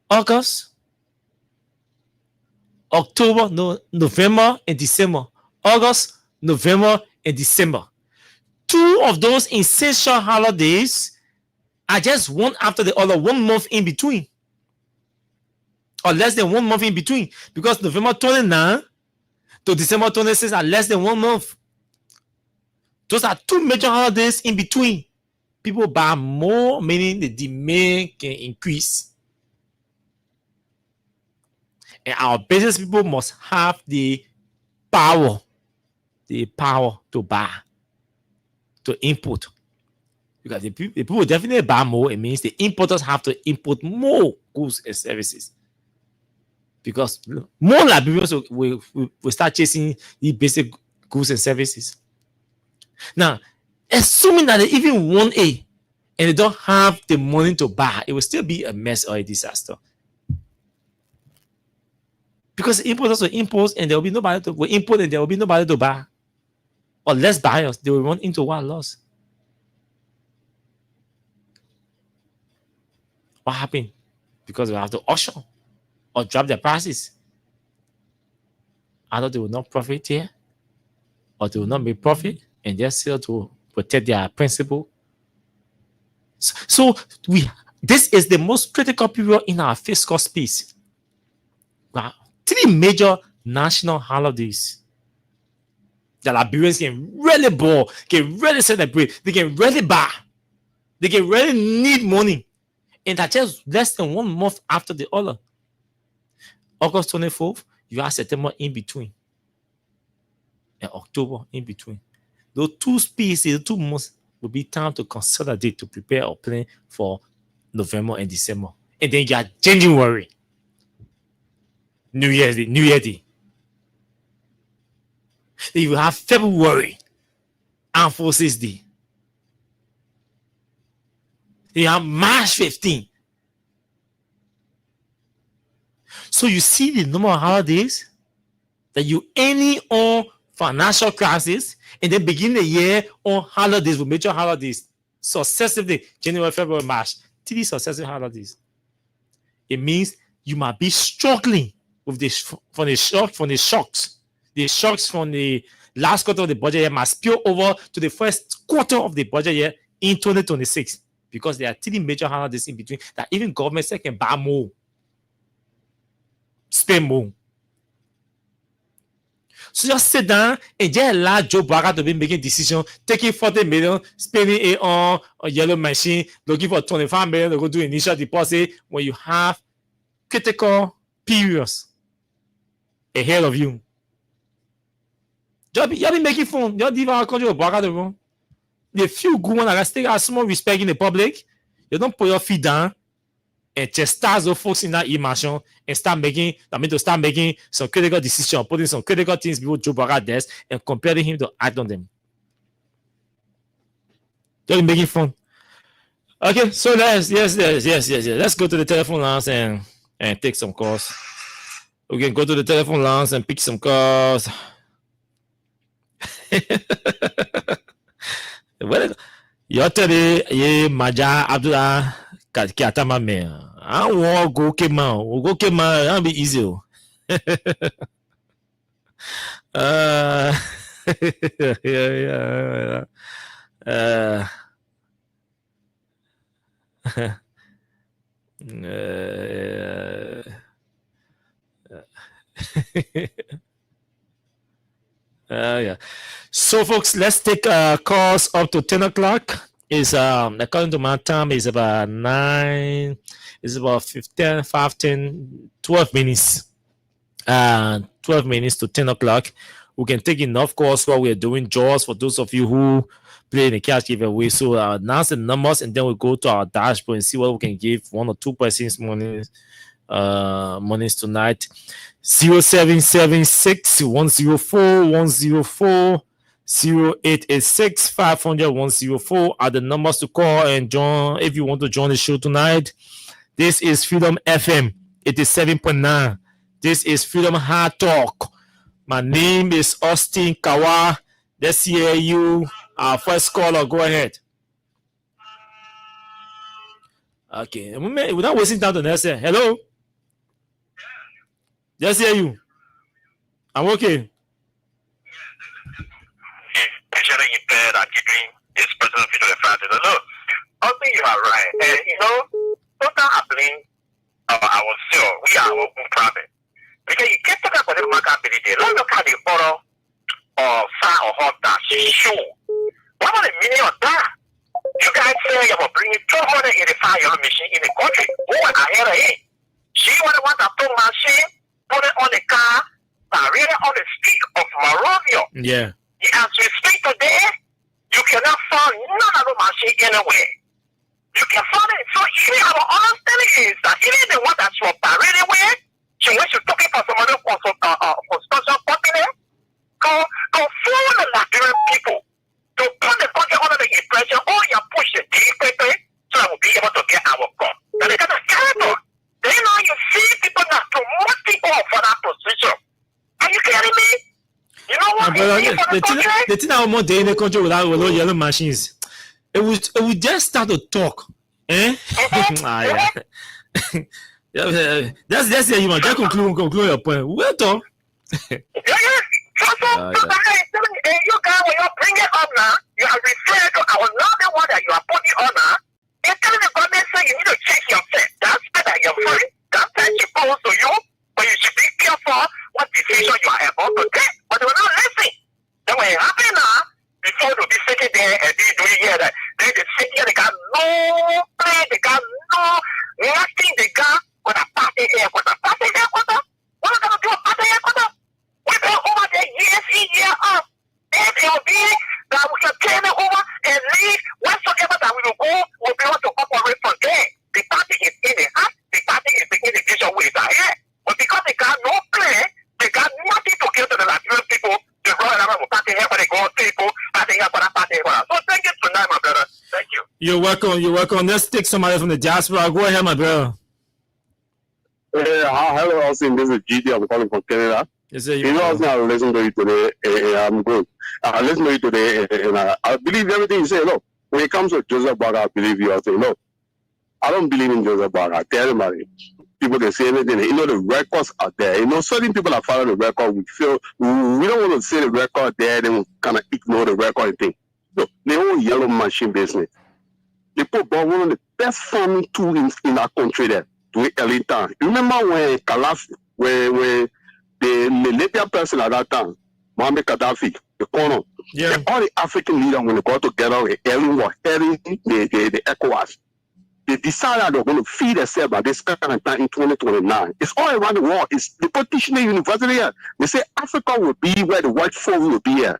August, October, November, and December. August, November, and December. 2 of those essential holidays are just one after the other, 1 month in between, or less than 1 month in between, because November 29 to December 26 are less than 1 month. Those are 2 major holidays in between. People buy more, meaning the demand can increase. And our business people must have the power to buy, to import. Because the people definitely buy more, it means the importers have to import more goods and services. Because more Liberians will start chasing the basic goods and services. Now, assuming that they even want and they don't have the money to buy, it will still be a mess or a disaster. Because importers will import and there will be nobody to import, and there will be nobody to buy. Or less buyers, they will run into what loss. What happened? Because they have to auction or drop their prices. Either they will not profit here, or they will not make profit, and they're still to protect their principle. So this is the most critical period in our fiscal space. Wow. 3 major national holidays that Liberians can really ball, can really celebrate, they can really buy, they can really need money. And that's just less than 1 month after the other. August 24th, you have September in between, and October in between. Those 2 spaces, 2 months will be time to consolidate, to prepare or plan for November and December. And then you are January, New Year's Day. Then you have February, Armed Forces Day. You have March 15. So you see the number of holidays that you any on financial crisis, and then begin the year on holidays, with major holidays, successively, January, February, March, 3 successive holidays. It means you might be struggling with this from the shocks, the shocks from the last quarter of the budget year must spill over to the first quarter of the budget year in 2026, because there are three major hurdles in between that even governments can buy more, spend more. So just sit down and just allow Joe Biden to be making decisions, taking 40 million, spending it on a yellow machine, looking for 25 million to go do initial deposit when you have critical periods ahead of you. Y'all be making fun. Y'all leave our country with Biden wrong. The few good ones that still have small respect in the public, you don't put your feet down and chastise those folks in that emotion and start making some critical decisions, putting some critical things before Joe Biden does and comparing him to act on them. You're making fun. Okay, so let's go to the telephone lines and take some calls. We can go to the telephone lines and pick some calls. You're telling ye Maja Abdullah Katama me. I won't go Kema. We'll go Kema. That'll be easy. Yeah. So, folks, let's take calls up to 10 o'clock. Is according to my time, is about 9. It's about 15, 5, 12 minutes. 12 minutes to 10 o'clock. We can take enough calls while we're doing jaws for those of you who play in the cash giveaway. So announce the numbers and then we'll go to our dashboard and see what we can give 1 or 2 persons monies tonight. 0776 104 104 0886 500 104 are the numbers to call and join if you want to join the show tonight. This is Freedom FM 87.9. This is Freedom Hard Talk. My name is Austin Kawa. Let's hear you. Our first caller, go ahead. Okay, without wasting time to next say hello. Just hear you. I'm okay. It's personal future of the look. I think you are right. And sometimes I believe I was sure we are open private. Because you can't talk about the marketability. Let's look at the photo or far or hot that show. What are the meaning of that? You guys say you will bring 285 yellow machine in the country. Who are ahead of it? She want to put machine, put it on the car, but really on the street of Morovia. Yeah. As we speak today, you cannot find none of the machine anywhere. You can find it. So even our understanding is that even the one that's from Paris anywhere, so when you're talking about some other construction company, go follow the Liberian people to put the country under the impression, you push the DPP so that we'll be able to get our gun. Now they got a character. Then now you see people that promote people for that position. Are you kidding me? You know what? The thing I want in the country without yellow machines, it would just start to talk. Eh? That's you want. Just conclude your point. Well done. You guys, when you bring it up now, you are referring to our another one that you are putting on now. It's telling the government say you need to check yourself. That's better. You're free. That time she goes to you, but you should be careful what decision you are about to take. But they will not listen. Then when it happens now, before they'll be sitting there and be doing here that they sit here, they got no play, they got no nothing, they got with a party headquarters. Party headquarters? What are they going to do a party headquarters? We've been over there years in, year out. And it will be that we can turn it over and leave whatsoever that we will go, we'll be able to operate from there. The party is in the house, the party is in the vision with ahead. But because they got no plan, they got nothing to give to the Liberian people, they run around with party headquarters, they go on people, party headquarters, party headquarters. So thank you tonight, my brother. Thank you. You're welcome. Let's take somebody from the diaspora. Go ahead, my brother. Hello, Austin. This is GD. I'm calling from Canada. Yes, sir, Austin, I listen to you today. I'm good. I listen to you today, and I believe everything you say. Look, when it comes to Joseph Baga, I believe you. I say, look, I don't believe in Joseph Baga. Tell him about it. people can say anything. You know, the records are there. You know, certain people that follow the record, we feel we don't want to say the record there, then we kind of ignore the record and thing. So the whole yellow machine business. They put one of the best farming tools in our country there to it early time. You remember when Gaddafi, when the Libyan person at that time, Mohammed Gaddafi, the corner, all the African leaders when they got together with the ECOWAS, they decided they were going to feed themselves by this kind of time in 2029. It's all around the world. It's the politician university here. They say Africa will be where the white folk will be here.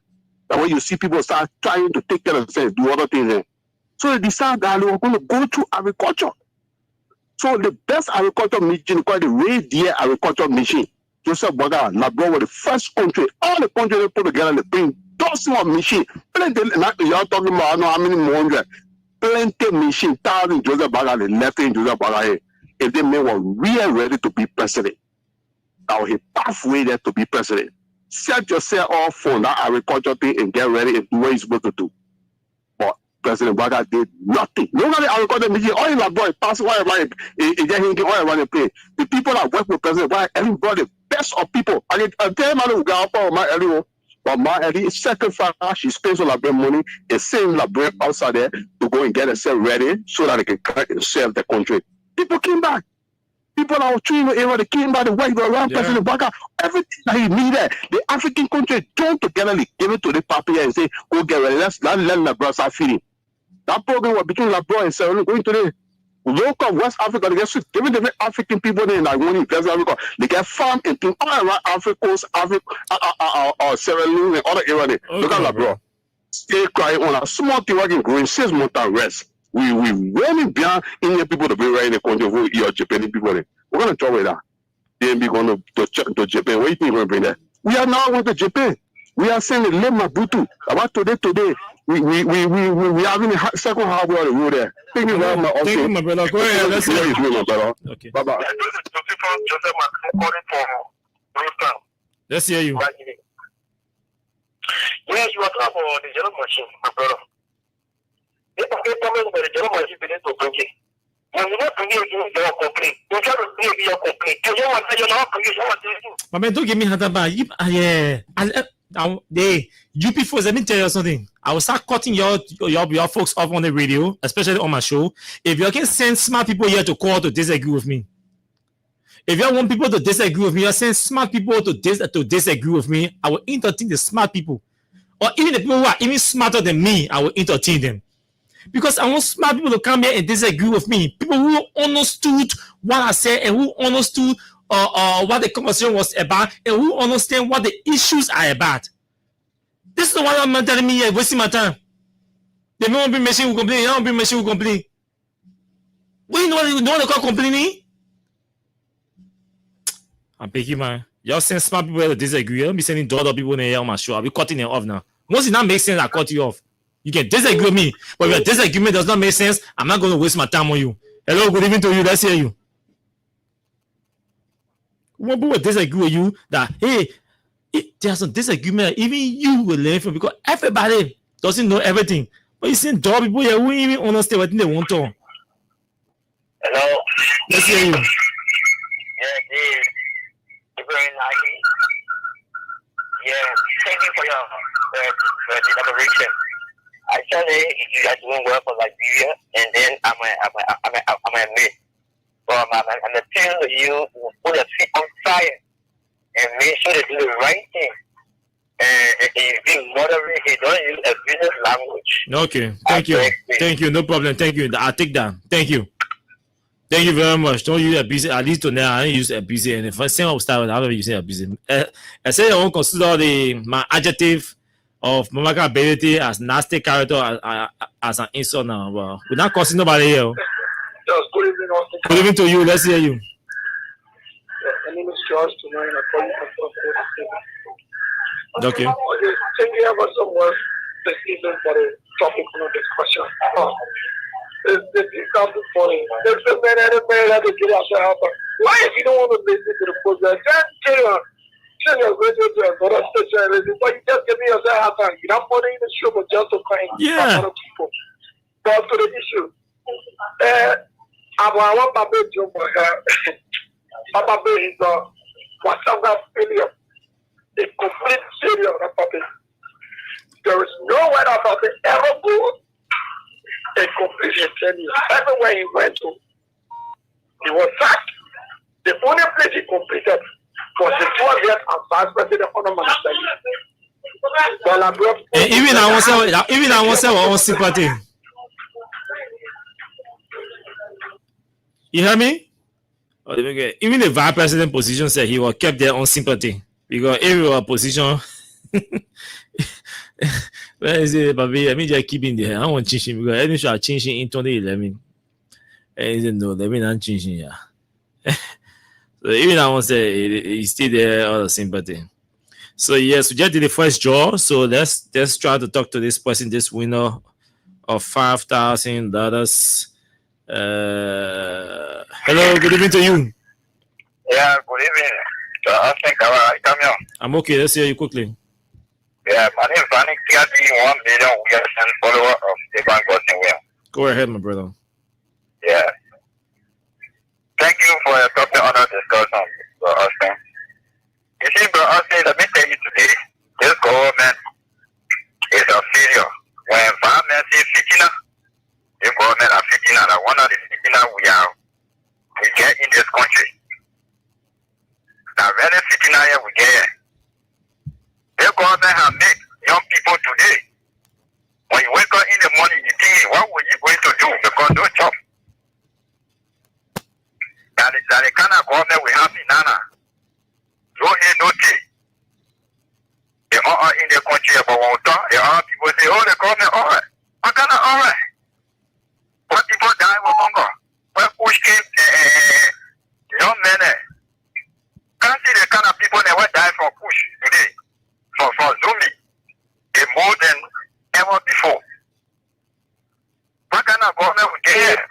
That way you see people start trying to take care of themselves, do other things here. So they decided that they were going to go to agriculture. So the best agriculture machine, called the reindeer agriculture machine, Joseph Boga, Labrador was the first country, all the countries they put together, they bring dozens of machines. Plenty, you're talking about, I don't know how many more hundred. Plenty machine, thousands Joseph Boga, they left in Joseph Boga here. If they were really ready to be president, that was a pathway there to be president. Set yourself off for that agriculture thing and get ready and do what you're supposed to do. But President Boga did nothing. Nobody agriculture machine, all in Labrador, pass all around the place. The people that work with President Boga, everybody, best of people. I tell them I don't go out for my early. But my early sacrifice, she spends all of their money and send Labrador outside there to go and get herself ready so that they can come and serve the country. People came back. People that were treating the area, they came back, they worked around President Boga. Everything that he needed, the African country joined together, they give it to the papier and say, go get ready, let Labrador start feeding. That program was between Labrador and Sierra Leone, going to the local West Africa, they get giving the African people there in like one in West Africa, they get farm and things all around Africa, Sierra Leone and other areas. Look at Labrador. Stay crying on a small thing working growing 6 months and rest. We really beyond Indian people to be right in the country who your Japanese people there. We're gonna talk with that. Then be going to Japan. What do you think we're gonna bring there? We are now going to Japan. We are saying the Lema Butu. About today. We having the second half of the road there. Thank you very much. Thank you, my brother. Go ahead. Let's hear you, my brother. Okay. Bye bye. Let's hear you. Yes, you are talking about the yellow machine, my brother. If I comment about the yellow machine, we need to bring it. When you not bring it, you don't complain. You try to bring your complaint. You don't want to not bring it. My man, don't give me Hadaba. You people, let me tell you something. I will start cutting your folks off on the radio, especially on my show. If you can send smart people here to call to disagree with me. If you want people to disagree with me, you send smart people to disagree with me. I will entertain the smart people. Or even the people who are even smarter than me, I will entertain them. Because I want smart people to come here and disagree with me. People who understood what I said and who understood what the conversation was about and who understand what the issues are about. This is the one I'm telling me here, wasting my time. They don't be machine who complain, they don't be machine who complain. What you know they call complaining? I'm picking, man. Y'all send smart people to disagree. Don't be sending other people in here on my show. I'll be cutting them off now. Once it not makes sense, I cut you off. You can disagree with me, but if your disagreement does not make sense, I'm not going to waste my time on you. Hello, good evening to you. Let's hear you. When people disagree with you, that hey, there's some disagreement, even you will learn from because everybody doesn't know everything. But you see, dog people here who even understand what they want to. Hello. Let's hear you. Yeah. Very nice. Yeah, thank you for your elaboration. Actually, you guys doing well for Liberia, and then I'm a admit. But I'm appealing to you to put your feet on fire and make sure they do the right thing. And you be moderate, you don't use a business language. Okay, thank you. Thank you, no problem. Thank you. I'll take that. Thank you. Thank you very much. Don't use abuse. At least to now, I don't use abuse. And if I say I'll start with, I don't use abuse. I say I won't consider my adjective of Mamaka ability as nasty character as an insult now. Well, we're not cursing nobody here. Yes, good evening, Austin. Good evening to you. Let's hear you. My name is George tonight. I'm calling from Okay. Thank you ever so much this evening for the topic of discussion. It's something funny. There's a man and a man that get out the house. Why, if you don't want to listen to the program, just tell your radio to another station and listen. But you just give me a half time. You don't put in the show, but just to find other people. But to the issue, I want my big job. Papa B is a Wasanga failure, a complete failure of Papa B. There is nowhere that Papa B ever go a complete failure. Everywhere he went to, he was sacked. The only place he completed was the 12 years as vice president of Minister. And even I want to say our sympathy. You hear me? Even the vice president position said he was kept there on sympathy because every position. Where is it, Baby? I mean, just keep in there. I want to change him because I should change him in 2011. And he said, no, let me not change him. Yeah. So even I want to say he's still there on the sympathy. So yes, we just did the first draw. So let's try to talk to this person, this winner of $5,000. Hello, good evening to you. Yeah, good evening. I think come here. I'm okay. Let's hear you quickly. Yeah, my name is Fanny Kiati, 1 million Williamson, follower of the Bank Boston Will. Go ahead, my brother. Yeah. Thank you for your topic on our discussion, Bro Austin. You see, Bro Austin, let me tell you today, this government is a failure. When environment is fitina, the government are fitina. Like one of the fitina we get in this country. Now, very fitina here we get. The government have made young people today. When you wake up in the morning, you think, what were you going to do? Because no job. That is the kind of government we have in Nana. No A, no T. They all are in the country, but when we talk, all people say, oh, the government, all right. What kind of all right? What people die with hunger? When push came, young men, can't see the kind of people that will die for push today. For Zumi, they more than ever before. What kind of government we get here?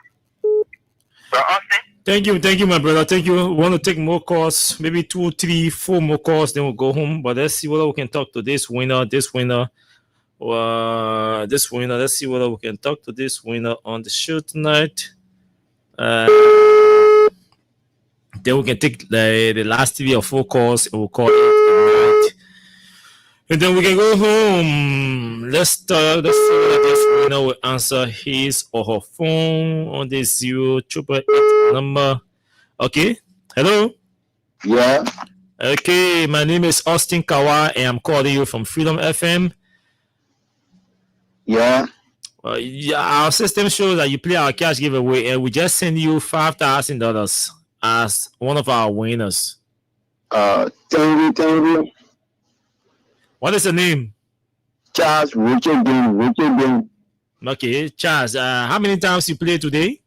Thank you, my brother. Thank you. We want to take more calls, maybe 2, 3, 4 more calls, then we'll go home. But let's see whether we can talk to this winner. Let's see whether we can talk to this winner on the show tonight. Then we can take the last 3 or 4 calls and we'll call it tonight. And then we can go home. Let's see whether this winner will answer his or her phone on the 0888 number. Okay. Hello. Yeah. Okay. My name is Austin Kawa, and I'm calling you from Freedom FM. Yeah. Our system shows that you play our cash giveaway, and we just send you $5,000 as one of our winners. Thank you. What is the name? Charles Richard Dean. Okay, Charles. How many times you play today?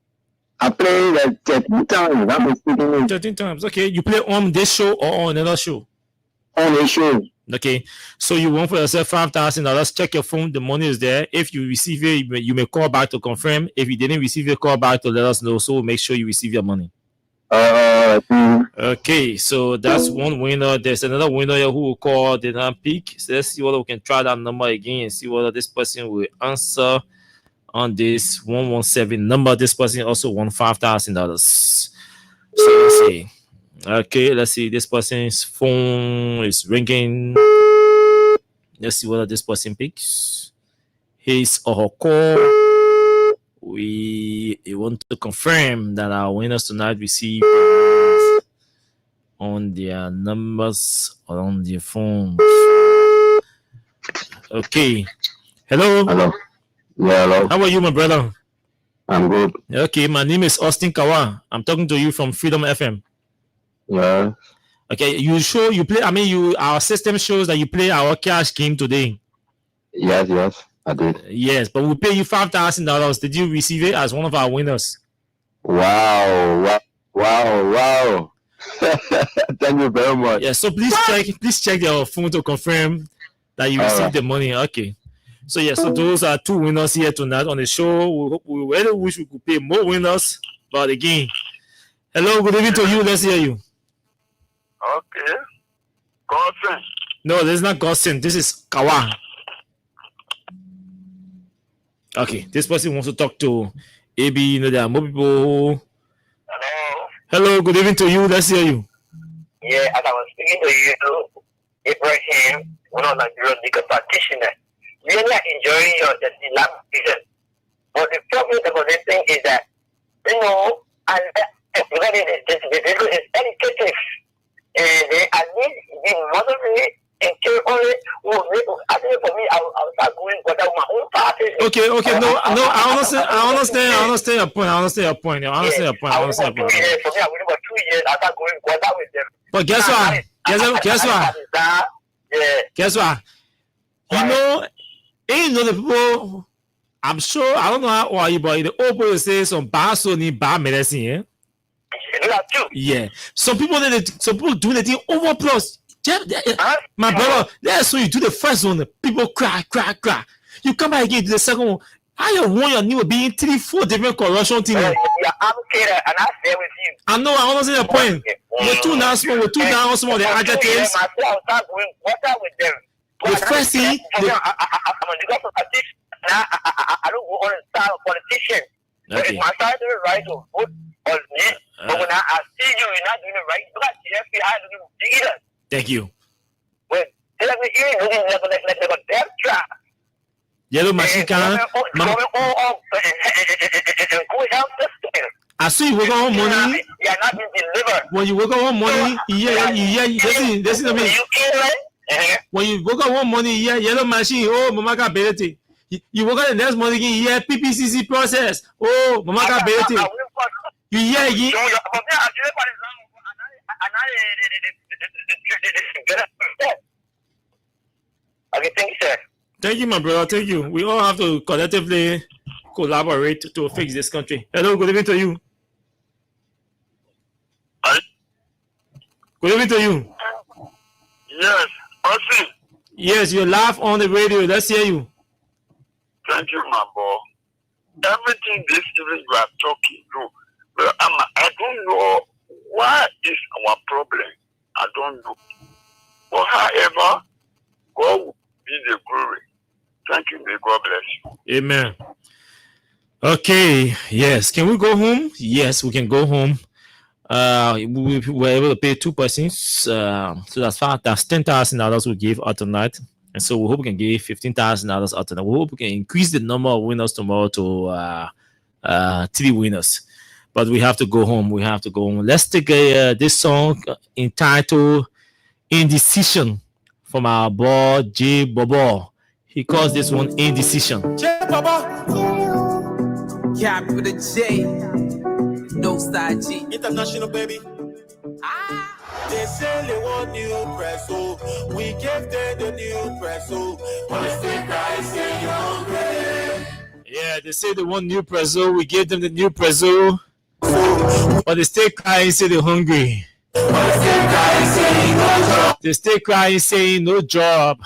I played like 13 times. 13 times. Okay, you play on this show or on another show? On this show. Okay, so you won for yourself $5,000. Check your phone. The money is there. If you receive it, you may call back to confirm. If you didn't receive it, call back to let us know. So make sure you receive your money. Okay, so that's one winner. There's another winner here who will call, did not pick. So let's see whether we can try that number again and see whether this person will answer on this 117 number. This person also won $5,000. So let's see. Okay, let's see. This person's phone is ringing. Let's see whether this person picks his or her call. We want to confirm that our winners tonight receive on their numbers or on their phones. Okay. Hello. Yeah, hello. How are you, my brother? I'm good. Okay, my name is Austin Kawa. I'm talking to you from Freedom FM. Yeah. Okay, you play. I mean, our system shows that you play our cash game today. Yes, I did. Yes, but we pay you $5,000. Did you receive it as one of our winners? Wow. Thank you very much. Yeah, so please check your phone to confirm that you received the money. Okay. So yeah, so those are 2 winners here tonight on the show. We really wish we could pay more winners, but again, hello, good evening to you. Let's hear you. Okay. Godson. No, this is not Godson. This is Kawa. Okay, this person wants to talk to AB. You know, there are more people. Hello. Hello, good evening to you. Let's hear you. Yeah, as I was speaking to you, Ibrahim, one of Nigeria's legal practitioners, really enjoying your dilapidation. But the problem about this thing is that, you know, and this is educative. And at least the mother and care only I think for me, I'll start going without my own party. Okay, no, I understand your point. I understand your point. For me, I went about 2 years after going without with them. But guess what? Guess what? You know the people. I'm sure I don't know how old you, but the old people say some bad so need bad medicine. Yeah. Yeah. Some people do the thing over plus. My brother, that's when you do the first one. People cry. You come back again to the second one. I want your new being 3-4 different corruption things. Yeah, I'm scared and I stay with you. I know. I understand your point. We're too now small. The adjectives. I'll start going water with them. The first thing. I'm a legal practitioner. I don't go on the side of politicians. Okay. But if my side doing right to vote on me, but when I see you're not doing it right, look at the FBI doing either. Thank you. Well, tell me you're looking like a death trap. Yellow machine can. I see you work on money. You're not being delivered. When you work on money, listen to me. When you work on money, yellow machine, oh, mama got ability. You work on the next money, PPCC process. Oh, mama got ability. You again. Okay, thank you, sir. Thank you, my brother. Thank you. We all have to collectively collaborate to fix this country. Hello, good evening to you. Good evening to you. Yes, Austin. Yes, you laugh on the radio. Let's hear you. Thank you, my boy. Everything this evening you are talking to, but I don't know what is our problem. I don't know. But however, God will be the glory. Thank you. May God bless you. Amen. Okay. Yes. Can we go home? Yes, we can go home. We were able to pay 2 persons. So that's $10,000 we gave out tonight. And so we hope we can give $15,000 out tonight. We hope we can increase the number of winners tomorrow to 3 winners. But we have to go home. Let's take this song entitled Indecision from our boy J Bobo. He calls this one Indecision. J Bobo. Cap with a J. No style G. International, baby. They say they want new press, so we gave them the new press, so when they still cry, say you're hungry. Yeah, they say they want new press, so we gave them the new press, so but they stay crying, say they're hungry. They stay crying, saying no job.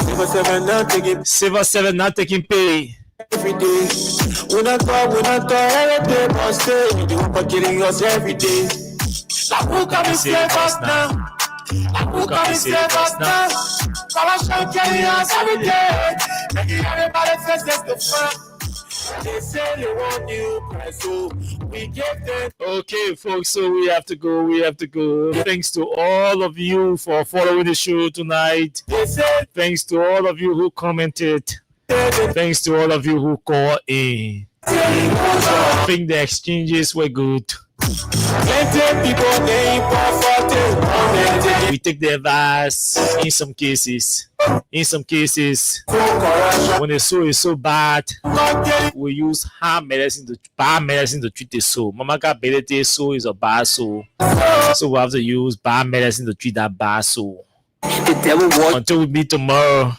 Silver 7 not taking pay. Every day, we not talk every day, but stay. You for killing us every day. Like who can be save us now? Corruption killing us every day. Making everybody face the front. They say they want new price, so we gave them. Okay, folks, so we have to go. Thanks to all of you for following the show tonight. Thanks to all of you who commented. Thanks to all of you who called in. I think the exchanges were good. We take the advice in some cases. When the soul is so bad, we use bad medicine to treat the soul. Mama got ability, soul is a bad soul. So we have to use bad medicine to treat that bad soul. Until we meet tomorrow,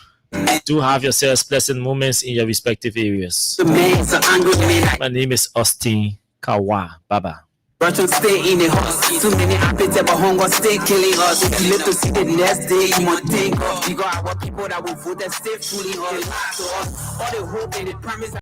do have yourselves pleasant moments in your respective areas. My name is Austin Kawa. Bye-bye. Russian stay in the house. Too many appetites, but hunger stay killing us. If you live to see the next day, you must think of. We got our people that will vote and stay fully on. So all the hope and the promise.